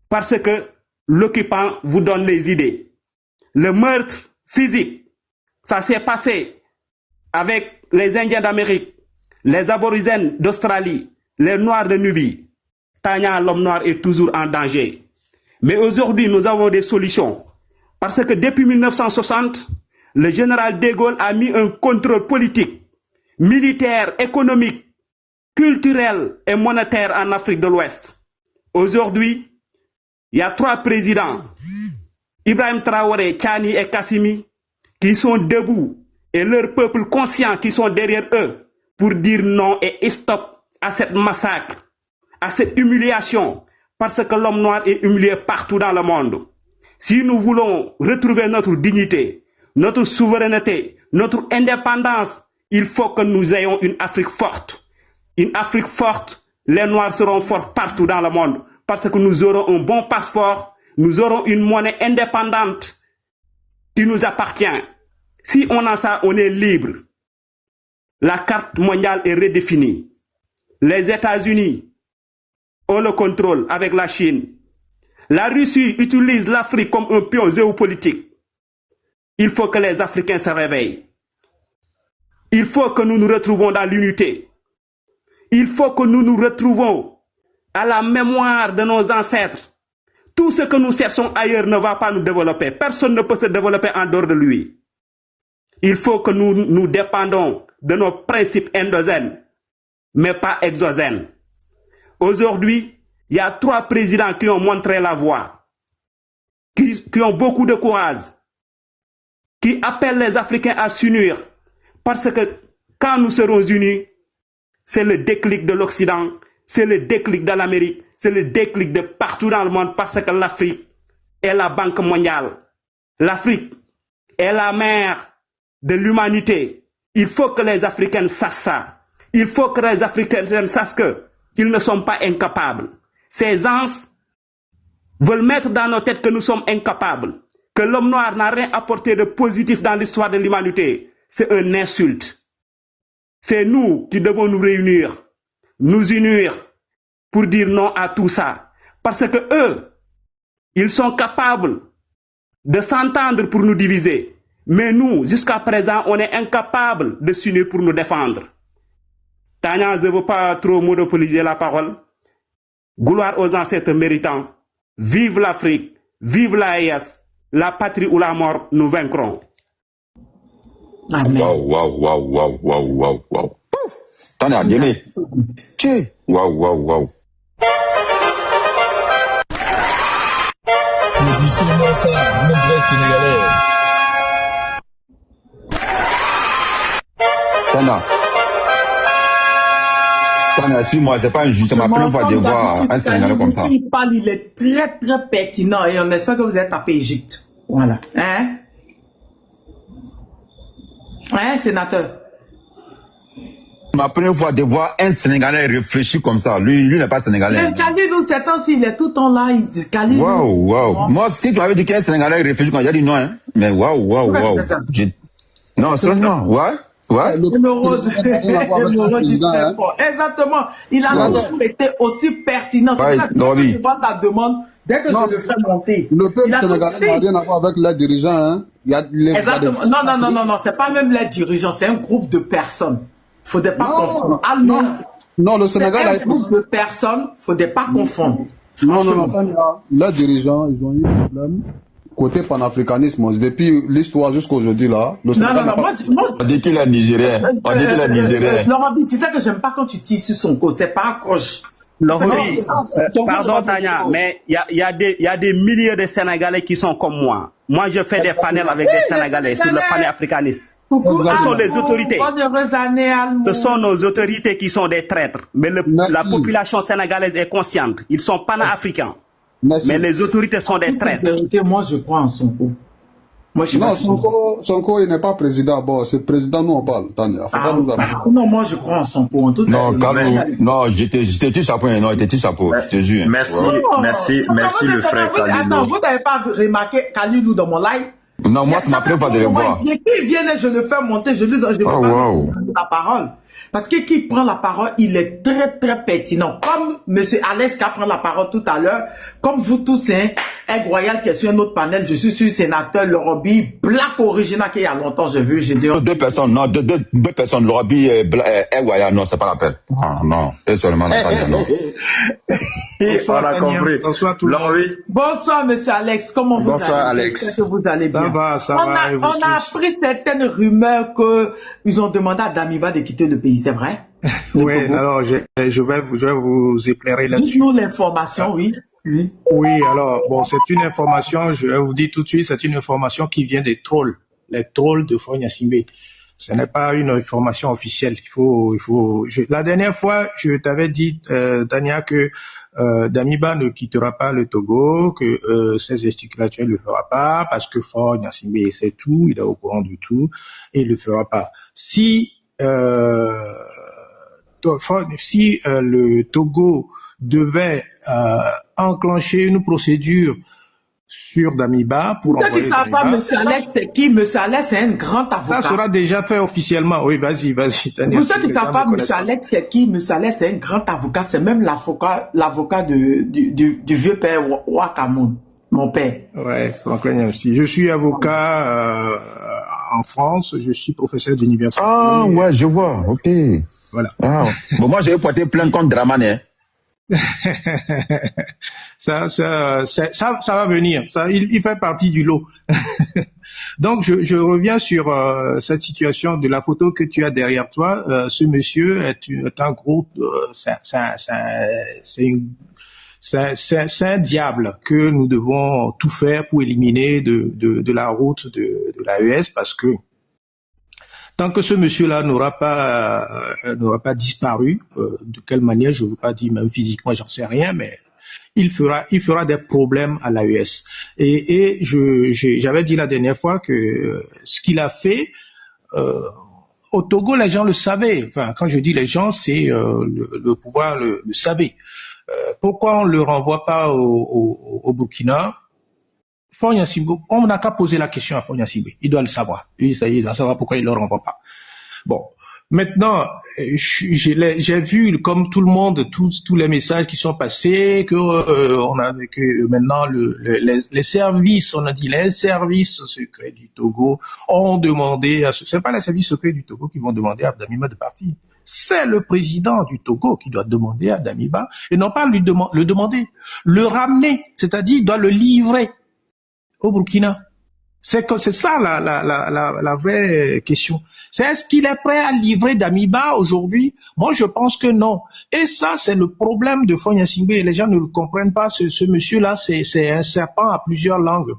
parce que l'occupant vous donne les idées. Le meurtre physique, ça s'est passé avec les Indiens d'Amérique, les aborigènes d'Australie, les Noirs de Nubie. Tanya, l'homme noir, est toujours en danger. Mais aujourd'hui, nous avons des solutions. Parce que depuis 1960, le général de Gaulle a mis un contrôle politique, militaire, économique, culturel et monétaire en Afrique de l'Ouest. Aujourd'hui, il y a 3 présidents, Ibrahim Traoré, Tchani et Kassimi, qui sont debout et leur peuple conscient qui sont derrière eux pour dire non et stop à cette massacre, à cette humiliation, parce que l'homme noir est humilié partout dans le monde. Si nous voulons retrouver notre dignité, notre souveraineté, notre indépendance, il faut que nous ayons une Afrique forte. Une Afrique forte, les Noirs seront forts partout dans le monde parce que nous aurons un bon passeport, nous aurons une monnaie indépendante qui nous appartient. Si on a ça, on est libre. La carte mondiale est redéfinie. Les États-Unis ont le contrôle avec la Chine. La Russie utilise l'Afrique comme un pion géopolitique. Il faut que les Africains se réveillent. Il faut que nous nous retrouvons dans l'unité. Il faut que nous nous retrouvons à la mémoire de nos ancêtres. Tout ce que nous cherchons ailleurs ne va pas nous développer. Personne ne peut se développer en dehors de lui. Il faut que nous dépendons de nos principes endogènes, mais pas exogènes. Aujourd'hui, il y a 3 présidents qui ont montré la voie, qui ont beaucoup de courage, qui appellent les Africains à s'unir, parce que quand nous serons unis, c'est le déclic de l'Occident, c'est le déclic de l'Amérique, c'est le déclic de partout dans le monde, parce que l'Afrique est la banque mondiale. L'Afrique est la mère de l'humanité. Il faut que les Africains sachent ça. Il faut que les Africains sachent qu'ils ne sont pas incapables. Ces gens veulent mettre dans nos têtes que nous sommes incapables, que l'homme noir n'a rien apporté de positif dans l'histoire de l'humanité. C'est une insulte. C'est nous qui devons nous réunir, nous unir pour dire non à tout ça. Parce que eux, ils sont capables de s'entendre pour nous diviser. Mais nous, jusqu'à présent, on est incapables de s'unir pour nous défendre. Tania, je ne veux pas trop monopoliser la parole. Gloire aux ancêtres méritants. Vive l'Afrique, vive l'AES, la patrie ou la mort, nous vaincrons. Amen. Waouh. Tania, Guéné. Waouh. Dis-moi ça, mon vrai Sénégalais. Tania, suis-moi, c'est pas injuste, c'est ma première fois de voir un Sénégalais comme ça. Il parle, il est très très pertinent et on espère que vous êtes tapé Égypte. Voilà. Hein, sénateur? Ma première fois de voir un Sénégalais réfléchir comme ça. Lui n'est pas Sénégalais. Mais Kalidou, c'est temps-ci, il est tout le temps là, il dit Kalidou. Waouh. Moi, si tu avais dit qu'un Sénégalais réfléchit quand il a dit non, hein. Mais waouh. Non, seulement, ouais. Émeraude dit très fort. Exactement. Il a toujours été aussi pertinent. C'est ça que je vois ta demande dès que je le fais monter. Le peuple sénégalais n'a rien à voir avec les dirigeants. Hein. Il y a exactement. Non. C'est pas même les dirigeants. C'est un groupe de personnes. Faudrait pas confondre. Non, le Sénégal a un groupe de personnes. Faudrait pas confondre. Non. Les dirigeants, ils ont eu un problème. Côté panafricanisme, depuis l'histoire jusqu'à aujourd'hui là. Non, moi, on dit qu'il est nigérien. Laurent, tu sais que j'aime pas quand tu tisses sur son cou, c'est pas accroche. Pardon Tania, mais il y a des milliers de Sénégalais qui sont comme moi. Moi, je fais des panels avec des Sénégalais sur le panafricanisme. Ce sont les autorités. Ce sont nos autorités qui sont des traîtres. Mais la population sénégalaise est consciente. Ils sont panafricains. Mais les autorités sont des traîtres. Moi, je crois en Sonko. Sonko, il n'est pas président. Bon, c'est président, nous on parle. Tania, faut pas nous amener. Non, moi, je crois en Sonko. Non, j'étais chapeau. Non, il était chapeau. Je te jure. Merci, le frère Kalilou. Attends, vous n'avez pas remarqué Kalilou dans mon live? Non, moi, c'est ma première fois de le voir. Qui vient, je le fais monter, je lui donne la parole. Parce que qui prend la parole, il est très très pertinent. Comme M. Alex qui prend la parole tout à l'heure, comme vous tous, hein, Egg Royal qui est sur un autre panel, je suis sur sénateur Lorobi, Black Original qui il y a longtemps, j'ai vu, j'ai dit... Deux personnes, Lorobi et Egg Royal, non, c'est pas la peine. Non, et seulement la peine, non. On a compris. Bonsoir tout le monde. Bonsoir M. Alex, comment vous allez? Bonsoir Alex. Que vous allez bien? Ça va. On a appris certaines rumeurs que ils ont demandé à Damiba de quitter le pays, c'est vrai? Oui, alors je vais vous éclairer là-dessus. Dites-nous l'information, oui. Oui, alors, bon, c'est une information, je vous dis tout de suite, c'est une information qui vient des trolls, les trolls de Faure Gnassingbé. Ce n'est pas une information officielle. La dernière fois, je t'avais dit, Tania, que Damiba ne quittera pas le Togo, que ses gesticulations ne le fera pas, parce que Faure Gnassingbé sait tout, il est au courant de tout, et il le fera pas. Si le Togo devait enclencher une procédure sur Damiba pour envoyer Damiba. Pas Monsieur Alex, c'est qui? Monsieur Alex, c'est un grand avocat. Ça sera déjà fait officiellement. Oui, vas-y. Vous savez qui savent pas Monsieur Alex, c'est qui? Monsieur Alex, c'est un grand avocat. C'est même l'avocat du vieux père Wakamoun, mon père. Ouais, Franklin aussi. Je suis avocat en France. Je suis professeur d'université. Ah ouais, je vois. Ok. Voilà. Bon, moi, j'avais porté plainte contre Dramane. ça va venir. Ça, il fait partie du lot. Donc, je reviens sur cette situation de la photo que tu as derrière toi. Ce monsieur est un gros, c'est un diable que nous devons tout faire pour éliminer de la route de l'AES, parce que tant que ce monsieur-là n'aura pas disparu, de quelle manière, je ne veux pas dire même physiquement, j'en sais rien, mais il fera des problèmes à l'AES. Et j'avais dit la dernière fois que ce qu'il a fait, au Togo, les gens le savaient. Enfin, quand je dis les gens, c'est le pouvoir le savait. Pourquoi on le renvoie pas au Burkina? Faure Gnassingbé, on n'a qu'à poser la question à Faure Gnassingbé. Il doit le savoir. Lui, ça y est, il doit savoir pourquoi il le renvoie pas. Bon. Maintenant, j'ai vu, comme tout le monde, tous les messages qui sont passés, que maintenant les services, on a dit les services secrets du Togo ont demandé, c'est pas les services secrets du Togo qui vont demander à Damiba de partir. C'est le président du Togo qui doit demander à Damiba, et non pas le demander, le ramener, c'est-à-dire il doit le livrer au Burkina. C'est ça la vraie question. C'est est-ce qu'il est prêt à livrer Damiba aujourd'hui? Moi, je pense que non. Et ça, c'est le problème de Faure Gnassingbé. Les gens ne le comprennent pas. Ce monsieur-là, c'est un serpent à plusieurs langues.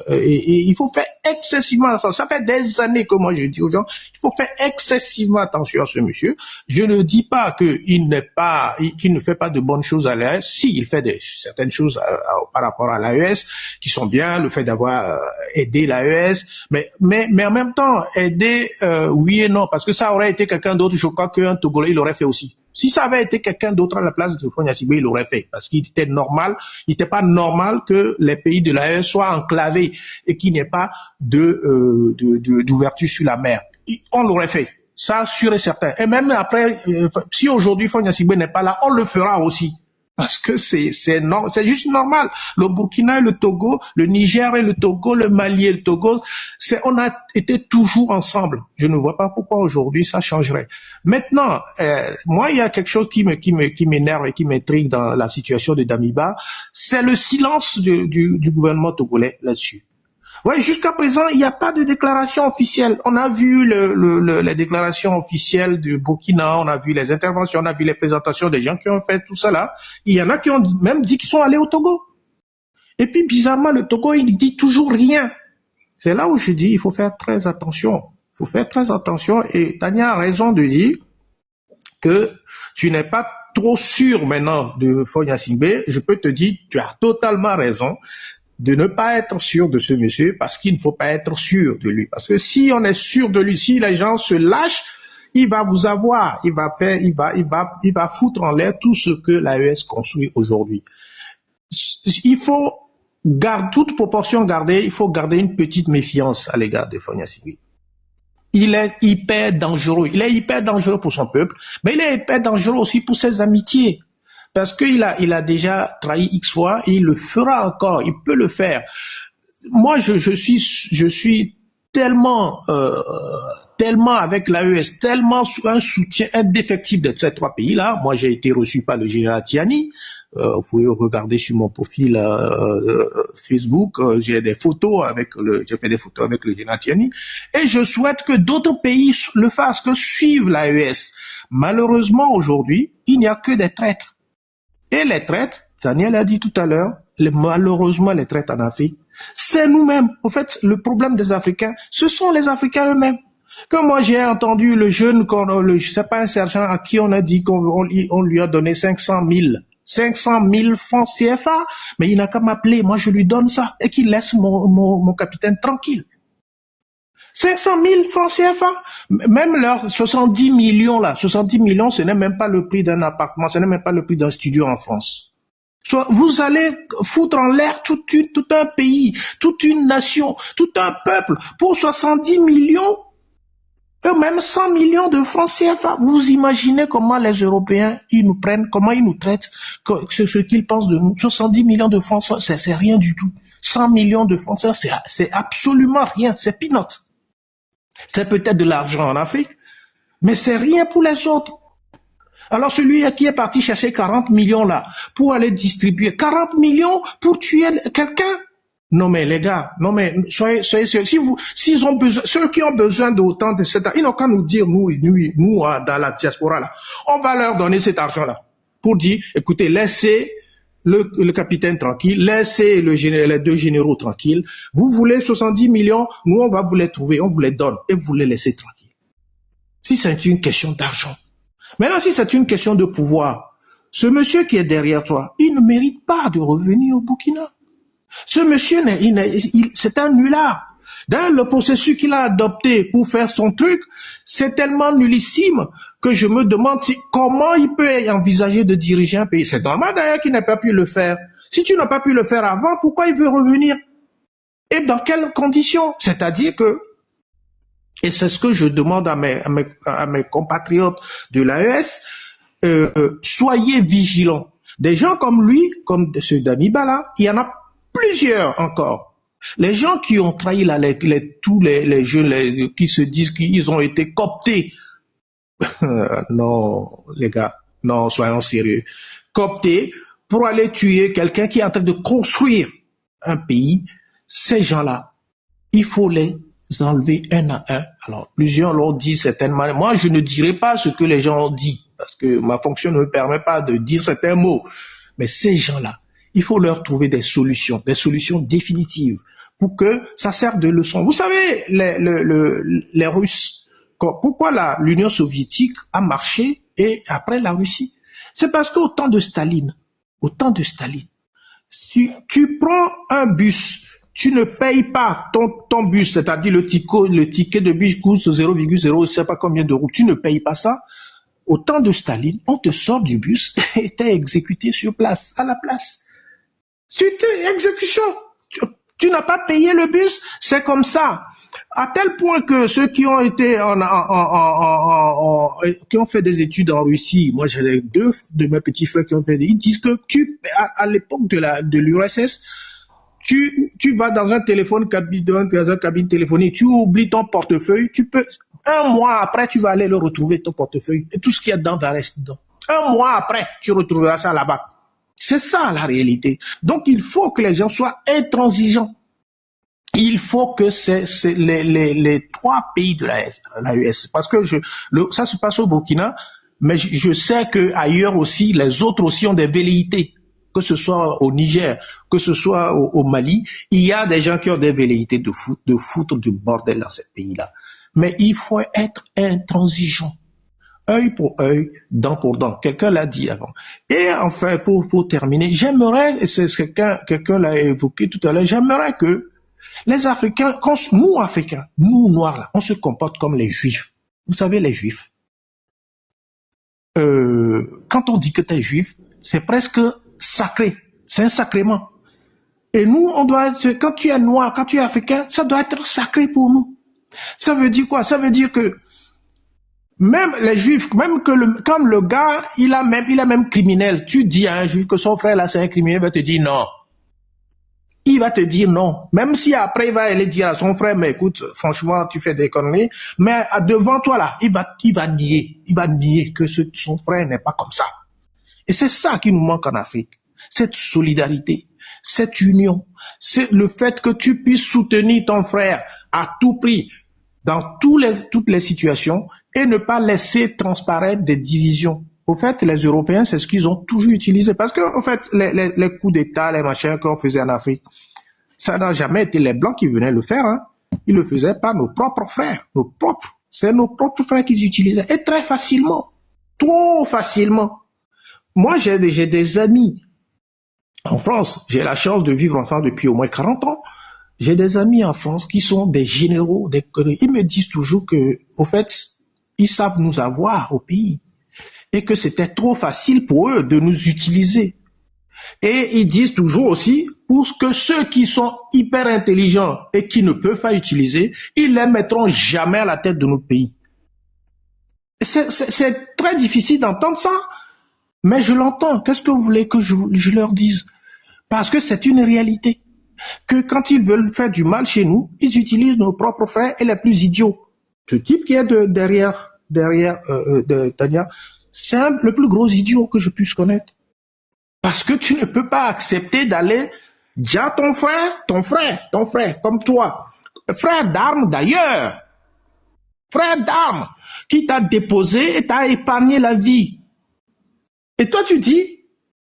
Et il faut faire excessivement attention. Ça fait des années que moi je dis aux gens, il faut faire excessivement attention à ce monsieur. Je ne dis pas qu'il ne fait pas de bonnes choses à l'AES. Si, il fait certaines choses par rapport à l'AES qui sont bien, le fait d'avoir aidé l'AES, mais en même temps, aider, oui et non, parce que ça aurait été quelqu'un d'autre, je crois qu'un Togolais, il l'aurait fait aussi. Si ça avait été quelqu'un d'autre à la place de Faure Gnassingbé, il l'aurait fait. Parce qu'il était normal, il n'était pas normal que les pays de l'AES soient enclavés et qu'il n'y ait pas d'ouverture sur la mer. On l'aurait fait. Ça, sûr et certain. Et même après, si aujourd'hui Faure Gnassingbé n'est pas là, on le fera aussi. Parce que c'est juste normal. Le Burkina et le Togo, le Niger et le Togo, le Mali et le Togo, on a été toujours ensemble. Je ne vois pas pourquoi aujourd'hui ça changerait. Maintenant, moi, il y a quelque chose qui m'énerve et qui m'intrigue dans la situation de Damiba, c'est le silence du gouvernement togolais là-dessus. Ouais, jusqu'à présent, il n'y a pas de déclaration officielle. On a vu les déclarations officielles du Burkina, on a vu les interventions, on a vu les présentations des gens qui ont fait tout ça là. Il y en a qui ont même dit qu'ils sont allés au Togo. Et puis, bizarrement, le Togo, il dit toujours rien. C'est là où je dis, il faut faire très attention. Il faut faire très attention. Et Tania a raison de dire que tu n'es pas trop sûr maintenant de Faure Gnassingbé. Je peux te dire, tu as totalement raison de ne pas être sûr de ce monsieur, parce qu'il ne faut pas être sûr de lui. Parce que si on est sûr de lui, si les gens se lâchent, il va vous avoir, il va foutre en l'air tout ce que l'AES construit aujourd'hui. Il faut garder, toute proportion gardée, il faut garder une petite méfiance à l'égard de Faure Gnassingbé. Il est hyper dangereux. Il est hyper dangereux pour son peuple, mais il est hyper dangereux aussi pour ses amitiés. Parce qu'il a déjà trahi X fois, et il le fera encore, il peut le faire. Moi, je suis tellement avec l'AES, tellement un soutien indéfectible de ces trois pays-là. Moi, j'ai été reçu par le général Tiani. Vous pouvez regarder sur mon profil Facebook, j'ai des photos j'ai fait des photos avec le général Tiani. Et je souhaite que d'autres pays le fassent, que suivent l'AES. Malheureusement, aujourd'hui, il n'y a que des traîtres. Et les traîtres, Daniel a dit tout à l'heure, malheureusement les traîtres en Afrique, c'est nous-mêmes. En fait, le problème des Africains, ce sont les Africains eux-mêmes. Quand moi j'ai entendu le jeune, je sais pas, un sergent à qui on a dit qu'on lui a donné 500 000 francs CFA, mais il n'a qu'à m'appeler, moi je lui donne ça, et qu'il laisse mon capitaine tranquille. 500 000 francs CFA, même leurs 70 millions là, 70 millions, ce n'est même pas le prix d'un appartement, ce n'est même pas le prix d'un studio en France. Vous allez foutre en l'air tout un pays, toute une nation, tout un peuple pour 70 millions, eux-mêmes 100 millions de francs CFA. Vous imaginez comment les Européens, ils nous prennent, comment ils nous traitent, ce qu'ils pensent de nous. 70 millions de francs, c'est rien du tout. 100 millions de francs, c'est absolument rien, c'est peanut. C'est peut-être de l'argent en Afrique, mais c'est rien pour les autres. Alors celui qui est parti chercher 40 millions là, pour aller distribuer 40 millions pour tuer quelqu'un? Non mais les gars, non mais soyez sérieux. S'ils ont besoin, ceux qui ont besoin d'autant de cet argent, ils n'ont qu'à nous dire, nous dans la diaspora là, on va leur donner cet argent là pour dire, écoutez, laissez le capitaine tranquille, laissez les deux généraux tranquilles. Vous voulez 70 millions, nous on va vous les trouver, on vous les donne et vous les laissez tranquilles. Si c'est une question d'argent. Maintenant, si c'est une question de pouvoir, ce monsieur qui est derrière toi, il ne mérite pas de revenir au Burkina. Ce monsieur, c'est un nulard. D'ailleurs, le processus qu'il a adopté pour faire son truc, c'est tellement nullissime que je me demande comment il peut envisager de diriger un pays. C'est normal d'ailleurs qu'il n'ait pas pu le faire. Si tu n'as pas pu le faire avant, pourquoi il veut revenir? Et dans quelles conditions? C'est-à-dire que, et c'est ce que je demande à mes compatriotes de l'AES, soyez vigilants. Des gens comme lui, comme ce Damiba là, il y en a plusieurs encore. Les gens qui ont trahi tous les jeunes qui se disent qu'ils ont été cooptés. Non, les gars, non, soyons sérieux. Cooptés pour aller tuer quelqu'un qui est en train de construire un pays. Ces gens-là, il faut les enlever un à un. Alors, plusieurs l'ont dit certainement. Moi, je ne dirai pas ce que les gens ont dit, parce que ma fonction ne me permet pas de dire certains mots. Mais ces gens-là, il faut leur trouver des solutions définitives, pour que ça serve de leçon. Vous savez, les Russes, pourquoi l'Union soviétique a marché et après la Russie? C'est parce qu'au temps de Staline, si tu prends un bus, tu ne payes pas ton bus, c'est-à-dire le ticket de bus coûte 0,0, je sais pas combien d'euros, tu ne payes pas ça. Au temps de Staline, on te sort du bus et t'es exécuté sur place, à la place. C'était exécution. Tu n'as pas payé le bus, c'est comme ça. À tel point que ceux qui ont été qui ont fait des études en Russie, moi j'ai deux de mes petits frères qui ont fait, ils disent que à l'époque de l'URSS, tu vas dans un cabine téléphonique, tu oublies ton portefeuille, un mois après, tu vas aller le retrouver, ton portefeuille, et tout ce qu'il y a dedans va rester dedans. Un mois après, tu retrouveras ça là-bas. C'est ça la réalité. Donc il faut que les gens soient intransigeants. Il faut que les trois pays de l'AES, parce que ça se passe au Burkina, mais je sais que ailleurs aussi, les autres aussi ont des velléités. Que ce soit au Niger, que ce soit au Mali, il y a des gens qui ont des velléités de foutre du bordel dans ces pays-là. Mais il faut être intransigeant. Œil pour œil, dent pour dent. Quelqu'un l'a dit avant. Et enfin, pour terminer, j'aimerais, et c'est quelqu'un l'a évoqué tout à l'heure, j'aimerais que les Africains, nous Noirs, là, on se comporte comme les Juifs. Vous savez, les Juifs. Quand on dit que tu es Juif, c'est presque sacré. C'est un sacrement. Et nous, quand tu es Noir, quand tu es Africain, ça doit être sacré pour nous. Ça veut dire quoi? Ça veut dire que même les Juifs, comme le gars, il est même criminel. Tu dis à un Juif que son frère là c'est un criminel, il va te dire non. Il va te dire non. Même si après il va aller dire à son frère, mais écoute, franchement, tu fais des conneries. Mais devant toi là, il va nier que son frère n'est pas comme ça. Et c'est ça qui nous manque en Afrique. Cette solidarité, cette union, c'est le fait que tu puisses soutenir ton frère à tout prix dans toutes les situations et ne pas laisser transparaître des divisions. Au fait, les Européens, c'est ce qu'ils ont toujours utilisé. Parce que, au fait, les coups d'État, les machins qu'on faisait en Afrique, ça n'a jamais été les Blancs qui venaient le faire. Hein. Ils le faisaient par nos propres frères. C'est nos propres frères qu'ils utilisaient. Et très facilement. Trop facilement. Moi, j'ai des amis en France. J'ai la chance de vivre en France depuis au moins 40 ans. J'ai des amis en France qui sont des généraux, ils me disent toujours que, au fait, ils savent nous avoir au pays et que c'était trop facile pour eux de nous utiliser. Et ils disent toujours aussi, pour que ceux qui sont hyper intelligents et qui ne peuvent pas utiliser, ils les mettront jamais à la tête de notre pays. C'est très difficile d'entendre ça, mais je l'entends. Qu'est-ce que vous voulez que je leur dise? Parce que c'est une réalité. Que quand ils veulent faire du mal chez nous, ils utilisent nos propres frères et les plus idiots. Ce type qui est derrière Tania, c'est le plus gros idiot que je puisse connaître. Parce que tu ne peux pas accepter d'aller dire à ton frère, comme toi, frère d'armes d'ailleurs, frère d'armes, qui t'a déposé et t'a épargné la vie. Et toi tu dis,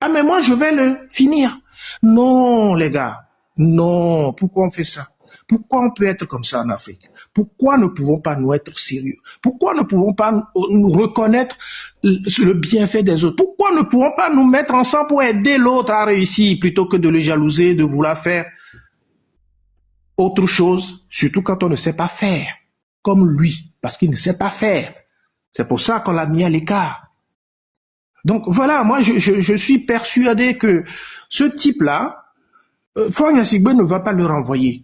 ah mais moi je vais le finir. Non les gars, non, pourquoi on fait ça? Pourquoi on peut être comme ça en Afrique? Pourquoi ne pouvons pas nous être sérieux? Pourquoi ne pouvons pas nous reconnaître le bienfait des autres? Pourquoi ne pouvons pas nous mettre ensemble pour aider l'autre à réussir plutôt que de le jalouser, de vouloir faire autre chose, surtout quand on ne sait pas faire, comme lui, parce qu'il ne sait pas faire. C'est pour ça qu'on l'a mis à l'écart. Donc voilà, moi je suis persuadé que ce type-là, Faure Gnassingbé ne va pas le renvoyer.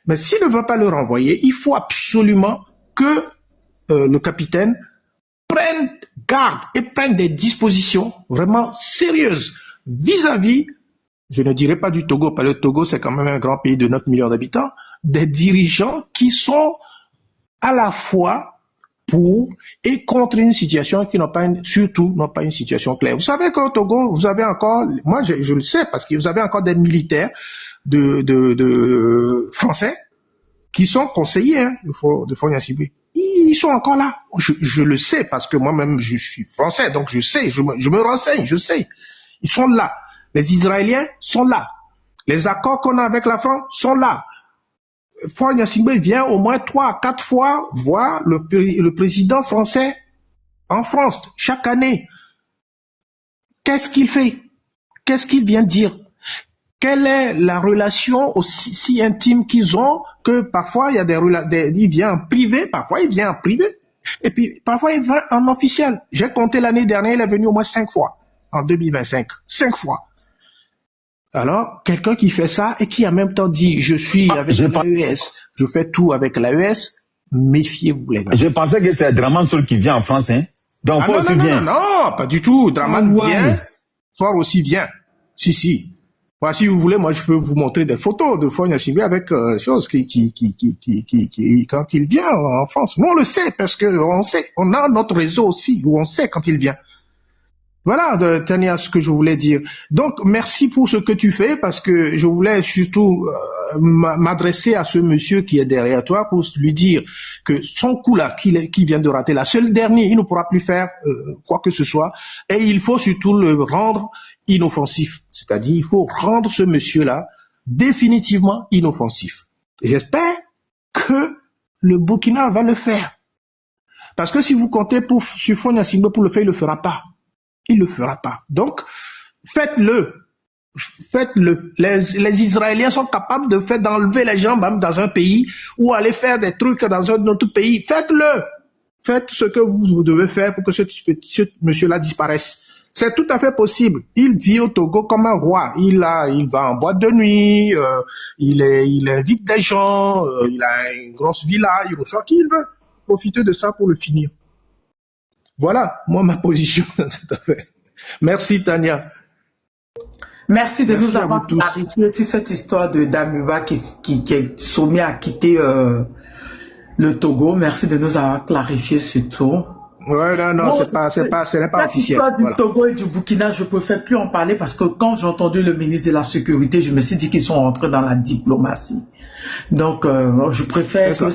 Mais s'il ne va pas le renvoyer, il faut absolument que le capitaine prenne garde et prenne des dispositions vraiment sérieuses vis-à-vis, je ne dirais pas du Togo, parce que le Togo c'est quand même un grand pays de 9 millions d'habitants, des dirigeants qui sont à la fois pour et contre une situation qui surtout n'ont pas une situation claire. Vous savez qu'au Togo, vous avez encore, moi je le sais parce que vous avez encore des militaires de français qui sont conseillers de Faure Gnassingbé. Ils sont encore là. Je le sais parce que moi-même je suis français, donc je sais, je me renseigne, je sais. Ils sont là. Les Israéliens sont là. Les accords qu'on a avec la France sont là. Faure Gnassingbé vient au moins 3 à 4 fois voir le président français en France chaque année. Qu'est-ce qu'il fait? Qu'est-ce qu'il vient dire? Quelle est la relation aussi si intime qu'ils ont que parfois il y a il vient en privé, parfois il vient en privé, et puis parfois il vient en officiel. J'ai compté l'année dernière, il est venu au moins 5 fois en 2025, 5 fois. Alors, quelqu'un qui fait ça et qui en même temps dit je suis avec l'AES, je fais tout avec l'AES, méfiez-vous les gars. Je pensais que c'est Draman Sol qui vient en France, hein. Donc Faure aussi vient. Non, pas du tout. Draman vient, Faure aussi vient. Si. Moi, si vous voulez, moi, je peux vous montrer des photos de Faure Gnassingbé avec choses quand il vient en France. Nous, on le sait parce que on sait. On a notre réseau aussi où on sait quand il vient. Voilà, Tania, ce que je voulais dire. Donc, merci pour ce que tu fais parce que je voulais surtout m'adresser à ce monsieur qui est derrière toi pour lui dire que son coup-là, qu'il vient de rater, la seule dernière, il ne pourra plus faire quoi que ce soit et il faut surtout le rendre inoffensif. C'est-à-dire, il faut rendre ce monsieur-là définitivement inoffensif. J'espère que le Burkina va le faire. Parce que si vous comptez sur Faure Gnassingbé pour le faire, il le fera pas. Il le fera pas. Donc, faites-le. Faites-le. Les Israéliens sont capables d'enlever les gens même dans un pays ou aller faire des trucs dans un autre pays. Faites-le. Faites ce que vous devez faire pour que ce monsieur-là disparaisse. C'est tout à fait possible. Il vit au Togo comme un roi. Il va en boîte de nuit, il invite des gens, il a une grosse villa, il reçoit qui il veut. Profitez de ça pour le finir. Voilà, moi, ma position, tout à fait. Merci, Tania. Merci de nous avoir clarifié aussi cette histoire de Damiba qui est soumis à quitter le Togo. Merci de nous avoir clarifié surtout. Ouais, non, ce n'est pas officiel. L'histoire du Togo et du Burkina, je ne préfère plus en parler parce que quand j'ai entendu le ministre de la Sécurité, je me suis dit qu'ils sont rentrés dans la diplomatie. Donc, je préfère que ça...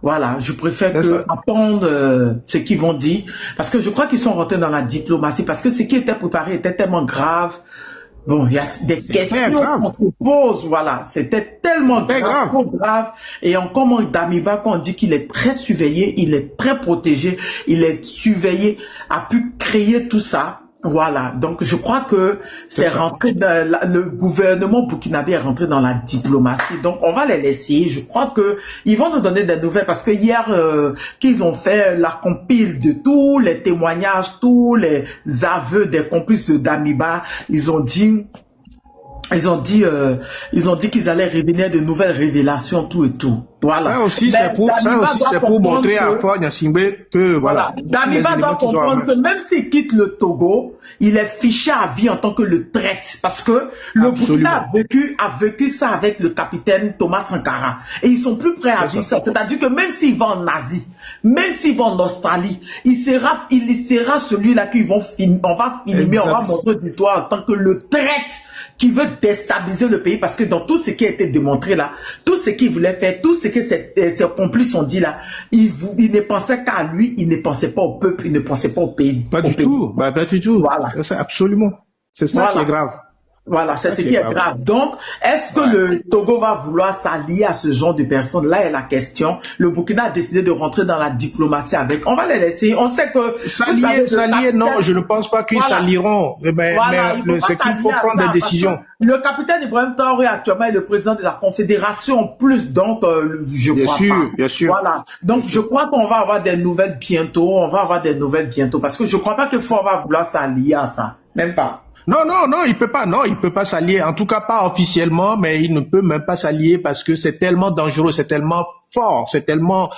Voilà, je préfère attendre ce qu'ils vont dire, parce que je crois qu'ils sont rentrés dans la diplomatie, parce que ce qui était préparé était tellement grave. Bon, il y a des questions qu'on se pose, voilà, c'était tellement grave. Et encore Damiba, quand on dit qu'il est très surveillé, il est très protégé, il est surveillé, a pu créer tout ça. Voilà, donc je crois que c'est rentré le gouvernement burkinabé est rentré dans la diplomatie, donc on va les laisser. Je crois que ils vont nous donner des nouvelles parce que hier qu'ils ont fait la compile de tous les témoignages, tous les aveux des complices de Damiba, ils ont dit qu'ils allaient revenir de nouvelles révélations, tout et tout. Voilà. Ça aussi, c'est pour montrer à Faure Gnassingbé que, voilà. Damiba doit comprendre que même s'il quitte le Togo, il est fiché à vie en tant que le traître. Parce que le Burkina a vécu ça avec le capitaine Thomas Sankara. Et ils sont plus prêts à vivre ça. C'est-à-dire que même s'il va en Asie, même s'il va en Australie, il sera celui-là qu'on va filmer, on va montrer du doigt en tant que le traître qui veut déstabiliser le pays, parce que dans tout ce qui a été démontré là, tout ce qu'il voulait faire, tout ce que ses complices ont dit là, il ne pensait qu'à lui, il ne pensait pas au peuple, il ne pensait pas au pays. Pas du tout. Voilà. Absolument. C'est ça qui est grave. Voilà, c'est ce qui est grave. Donc, est-ce que le Togo va vouloir s'allier à ce genre de personnes? Là est la question. Le Burkina a décidé de rentrer dans la diplomatie avec. On va les laisser. On sait que... S'allier, non, je ne pense pas qu'ils s'allieront. Mais c'est qu'il faut prendre des décisions. Le capitaine Ibrahim Traoré actuellement est le président de la Confédération en plus. Donc, je crois pas. Bien sûr. Voilà. Donc, je crois qu'on va avoir des nouvelles bientôt. Parce que je crois pas que Faure va vouloir s'allier à ça. Même pas. Non, il peut pas s'allier, en tout cas pas officiellement, mais il ne peut même pas s'allier parce que c'est tellement dangereux, c'est tellement fort, c'est tellement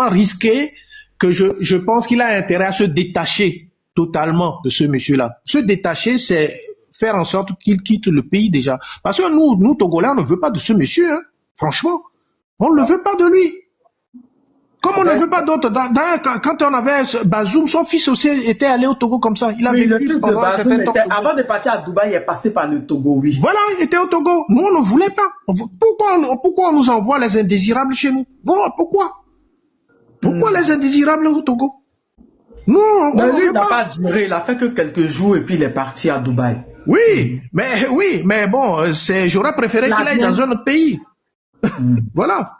risqué que je pense qu'il a intérêt à se détacher totalement de ce monsieur-là. Se détacher, c'est faire en sorte qu'il quitte le pays déjà. Parce que nous Togolais, on ne veut pas de ce monsieur, hein. Franchement, on ne le veut pas de lui. Comme on ne veut pas d'autres. Quand on avait Bazoum, son fils aussi était allé au Togo comme ça. Il a vécu pendant un certain temps. Avant de partir à Dubaï, il est passé par le Togo, oui. Voilà, il était au Togo. Nous, on ne voulait pas. Pourquoi on nous envoie les indésirables chez nous? Bon, pourquoi les indésirables au Togo? Non, lui, il n'a pas duré. Il a fait que quelques jours et puis il est parti à Dubaï. Oui, mais bon, j'aurais préféré qu'il aille dans un autre pays. Voilà.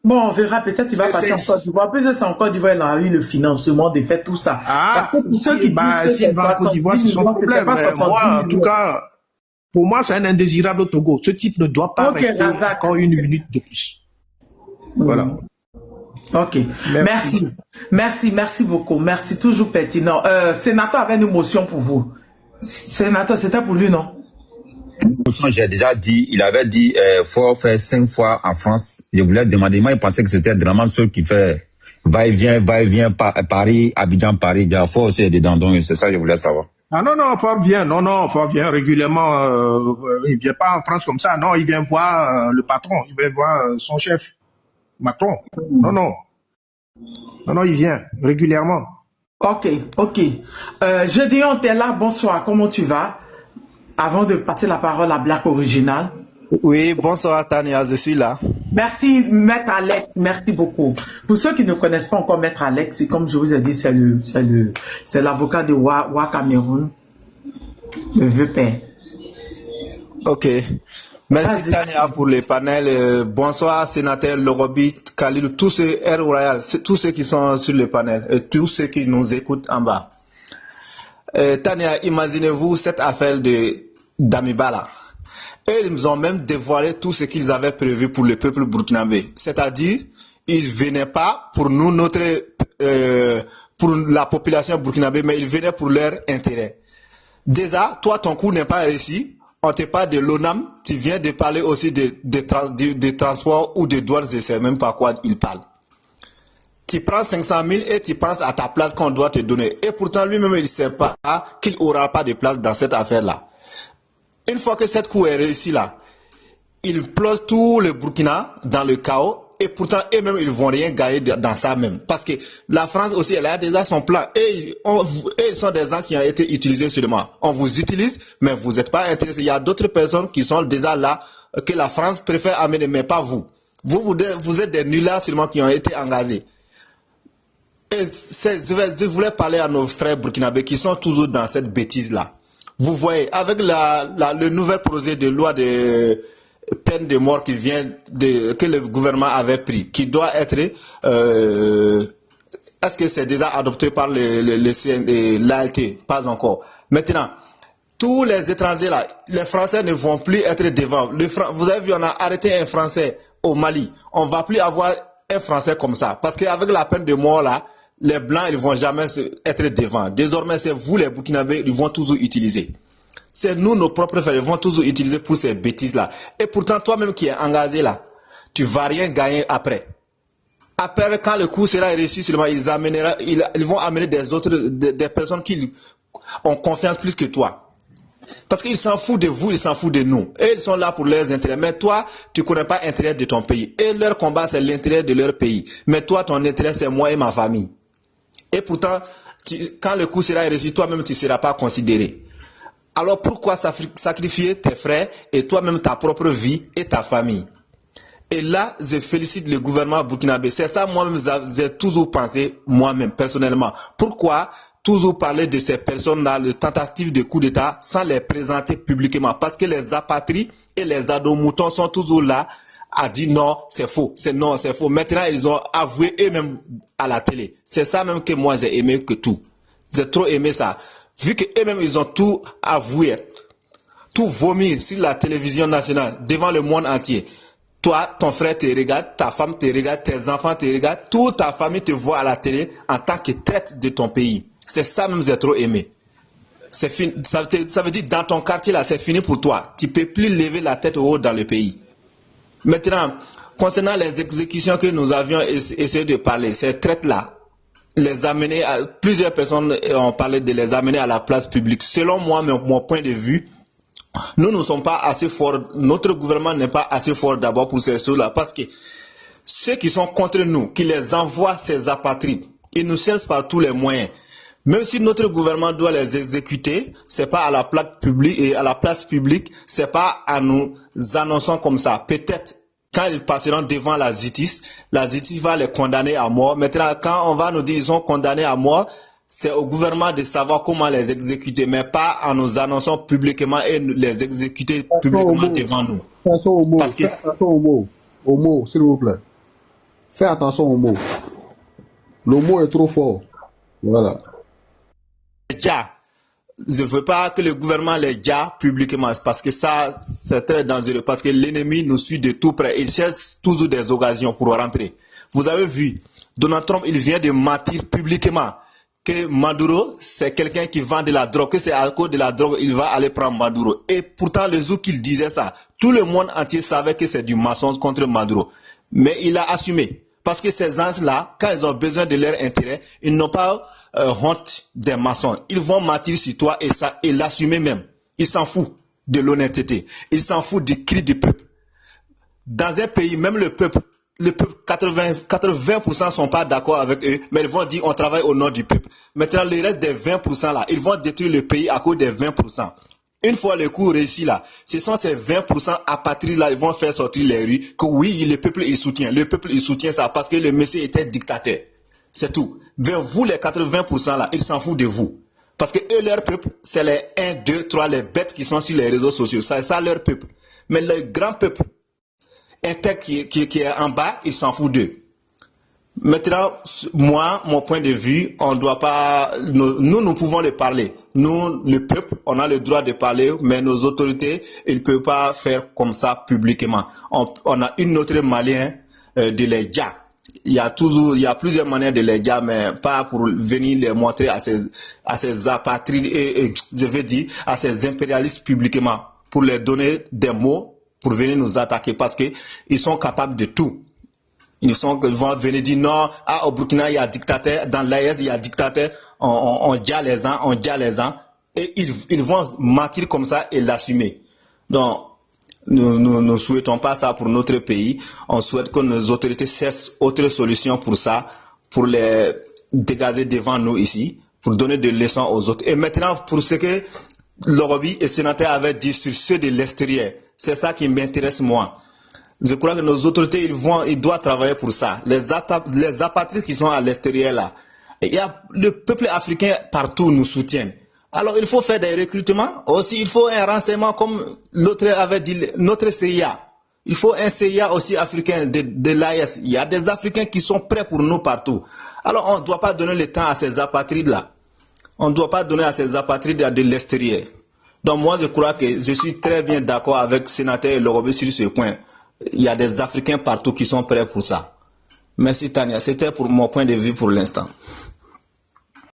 Bon, on verra, peut-être il va partir en Côte d'Ivoire. Plus c'est en Côte d'Ivoire, il a eu le financement de faire tout ça. S'il va en Côte d'Ivoire, c'est son problème. Moi, en tout cas, pour moi, c'est un indésirable au Togo. Ce type ne doit pas rester encore une minute de plus. Voilà. Ok. Merci beaucoup. Merci, toujours pertinent. Sénateur avait une motion pour vous. Sénateur, c'était pour lui, non? J'ai déjà dit, il avait dit, faut faire 5 fois en France. Je voulais demander, moi, il pensait que c'était vraiment ceux qui fait va-et-vient, Paris, Abidjan, Paris. Il faut aussi dedans, donc c'est ça que je voulais savoir. Ah non, Faure vient régulièrement. Il vient pas en France comme ça, non, il vient voir le patron, il vient voir son chef, Macron. Non, il vient régulièrement. Ok. Gédéon, t'es là, bonsoir, comment tu vas? Avant de passer la parole à Black Original. Oui, bonsoir Tania, je suis là. Merci Maître Alex, merci beaucoup. Pour ceux qui ne connaissent pas encore Maître Alex, comme je vous ai dit, c'est l'avocat de Wa Cameroun, le vieux père. Ok. Merci Tania pour le panel. Bonsoir sénateur Lorobi, Khalil, tous ceux Air Royal, tous ceux qui sont sur le panel, et tous ceux qui nous écoutent en bas. Tania, imaginez-vous cette affaire d'Amiba là. Et ils ont même dévoilé tout ce qu'ils avaient prévu pour le peuple burkinabé. C'est-à-dire, ils venaient pas pour nous, pour la population burkinabé, mais ils venaient pour leur intérêt. Déjà, toi, ton coup n'est pas réussi. On te parle de l'ONAM, tu viens de parler aussi de transport ou de douane, je ne sais même pas quoi ils parlent. Tu prends 500 000 et tu penses à ta place qu'on doit te donner. Et pourtant, lui-même, il ne sait pas qu'il n'aura pas de place dans cette affaire-là. Une fois que cette coup est réussie là, il plonge tout le Burkina dans le chaos. Et pourtant, eux-mêmes, ils ne vont rien gagner dans ça même. Parce que la France aussi, elle a déjà son plan. Et ils sont des gens qui ont été utilisés seulement. On vous utilise, mais vous n'êtes pas intéressés. Il y a d'autres personnes qui sont déjà là, que la France préfère amener, mais pas vous. Vous êtes des nullards seulement qui ont été engagés. Et je voulais parler à nos frères burkinabés qui sont toujours dans cette bêtise-là. Vous voyez, avec le nouvel projet de loi de peine de mort qui vient que le gouvernement avait pris, qui doit être, est-ce que c'est déjà adopté par l'ALT? Pas encore. Maintenant, tous les étrangers là, les Français ne vont plus être devant. Vous avez vu, on a arrêté un Français au Mali. On ne va plus avoir un Français comme ça. Parce qu'avec la peine de mort là, les Blancs, ils ne vont jamais être devant. Désormais, c'est vous les Burkinabés, ils vont toujours utiliser. C'est nous, nos propres frères, ils vont toujours utiliser pour ces bêtises-là. Et pourtant, toi-même qui es engagé là, tu ne vas rien gagner après. Après, quand le coup sera réussi, seulement ils vont amener des personnes qui ont confiance plus que toi. Parce qu'ils s'en foutent de vous, ils s'en foutent de nous. Et ils sont là pour leurs intérêts. Mais toi, tu ne connais pas l'intérêt de ton pays. Et leur combat, c'est l'intérêt de leur pays. Mais toi, ton intérêt, c'est moi et ma famille. Et pourtant, quand le coup sera réussi, toi-même, tu ne seras pas considéré. Alors pourquoi sacrifier tes frères et toi-même ta propre vie et ta famille? Et là, je félicite le gouvernement burkinabé. C'est ça, moi-même, j'ai toujours pensé, moi-même, personnellement. Pourquoi toujours parler de ces personnes-là, les tentatives de coup d'État, sans les présenter publiquement? Parce que les apatrides et les ados-moutons sont toujours là à dire non, c'est faux, c'est non, c'est faux. Maintenant, ils ont avoué eux-mêmes à la télé. C'est ça même que moi, j'ai aimé que tout. J'ai trop aimé ça. Vu qu'eux-mêmes, ils ont tout avoué, tout vomi sur la télévision nationale, devant le monde entier. Toi, ton frère te regarde, ta femme te regarde, tes enfants te regardent, toute ta famille te voit à la télé en tant que traître de ton pays. C'est ça même que j'ai trop aimé. C'est fini. Ça veut dire dans ton quartier là, c'est fini pour toi. Tu ne peux plus lever la tête haut dans le pays. Maintenant, concernant les exécutions que nous avions essayé de parler, ces traites là, les amener à, plusieurs personnes ont parlé de les amener à la place publique. Selon moi, mon point de vue, nous ne sommes pas assez forts, notre gouvernement n'est pas assez fort d'abord pour ces choses-là, parce que ceux qui sont contre nous, qui les envoient ces apatrides, ils nous cherchent par tous les moyens. Même si notre gouvernement doit les exécuter, c'est pas à la place publique et à la place publique, c'est pas à nous annonçant comme ça. Peut-être quand ils passeront devant la justice va les condamner à mort. Maintenant, quand on va nous dire qu'ils sont condamnés à mort, c'est au gouvernement de savoir comment les exécuter, mais pas en nous annonçant publiquement et les exécuter publiquement devant nous. Parce que... Fais attention aux mots, s'il vous plaît. Fais attention aux mots. Le mot est trop fort. Voilà. Déjà, je ne veux pas que le gouvernement les dise publiquement, parce que ça, c'est très dangereux, parce que l'ennemi nous suit de tout près. Il cherche toujours des occasions pour rentrer. Vous avez vu, Donald Trump, il vient de mentir publiquement que Maduro, c'est quelqu'un qui vend de la drogue, que c'est à cause de la drogue, il va aller prendre Maduro. Et pourtant, le jour qu'il disait ça, tout le monde entier savait que c'est du mensonge contre Maduro. Mais il a assumé. Parce que ces gens-là, quand ils ont besoin de leur intérêt, ils n'ont pas honte des maçons. Ils vont mentir sur toi et l'assumer même. Ils s'en foutent de l'honnêteté. Ils s'en foutent du cri du peuple. Dans un pays, même le peuple, 80% sont pas d'accord avec eux, mais ils vont dire on travaille au nom du peuple. Maintenant, le reste des 20% là, ils vont détruire le pays à cause des 20%. Une fois le coup réussi là, ce sont ces 20% apatrides là, ils vont faire sortir les rues, que oui, le peuple il soutient. Le peuple il soutient ça parce que le monsieur était dictateur. C'est tout. Vers vous, les 80% là, ils s'en foutent de vous. Parce que eux, leur peuple, c'est les 1, 2, 3, les bêtes qui sont sur les réseaux sociaux. C'est ça leur peuple. Mais le grand peuple, intègre qui est en bas, ils s'en foutent d'eux. Maintenant, moi, mon point de vue, on doit pas, nous pouvons le parler. Nous, le peuple, on a le droit de parler, mais nos autorités, ils ne peuvent pas faire comme ça publiquement. On a une autre manière de les dire. Il y a plusieurs manières de les dire, mais pas pour venir les montrer à ces apatrides et je veux dire, à ces impérialistes publiquement, pour leur donner des mots pour venir nous attaquer, parce que ils sont capables de tout. Ils vont venir dire non, au Burkina il y a dictateur, dans l'AES il y a dictateur, on dit les ans, et ils vont mentir comme ça et l'assumer. Donc, nous ne souhaitons pas ça pour notre pays. On souhaite que nos autorités cherchent autre solution pour ça, pour les dégager devant nous ici, pour donner des leçons aux autres. Et maintenant, pour ce que Lorobi et sénateur avaient dit sur ceux de l'extérieur, c'est ça qui m'intéresse moi. Je crois que nos autorités, ils doivent travailler pour ça. Les apatrides qui sont à l'extérieur là, le peuple africain partout nous soutient. Alors il faut faire des recrutements. Aussi il faut un renseignement comme l'autre avait dit, notre CIA. Il faut un CIA aussi africain de l'AES. Il y a des Africains qui sont prêts pour nous partout. Alors on ne doit pas donner le temps à ces apatrides là. On ne doit pas donner à ces apatrides de l'extérieur. Donc moi je crois que je suis très bien d'accord avec le sénateur Lorobe sur ce point. Il y a des Africains partout qui sont prêts pour ça. Merci Tania, c'était pour mon point de vue pour l'instant.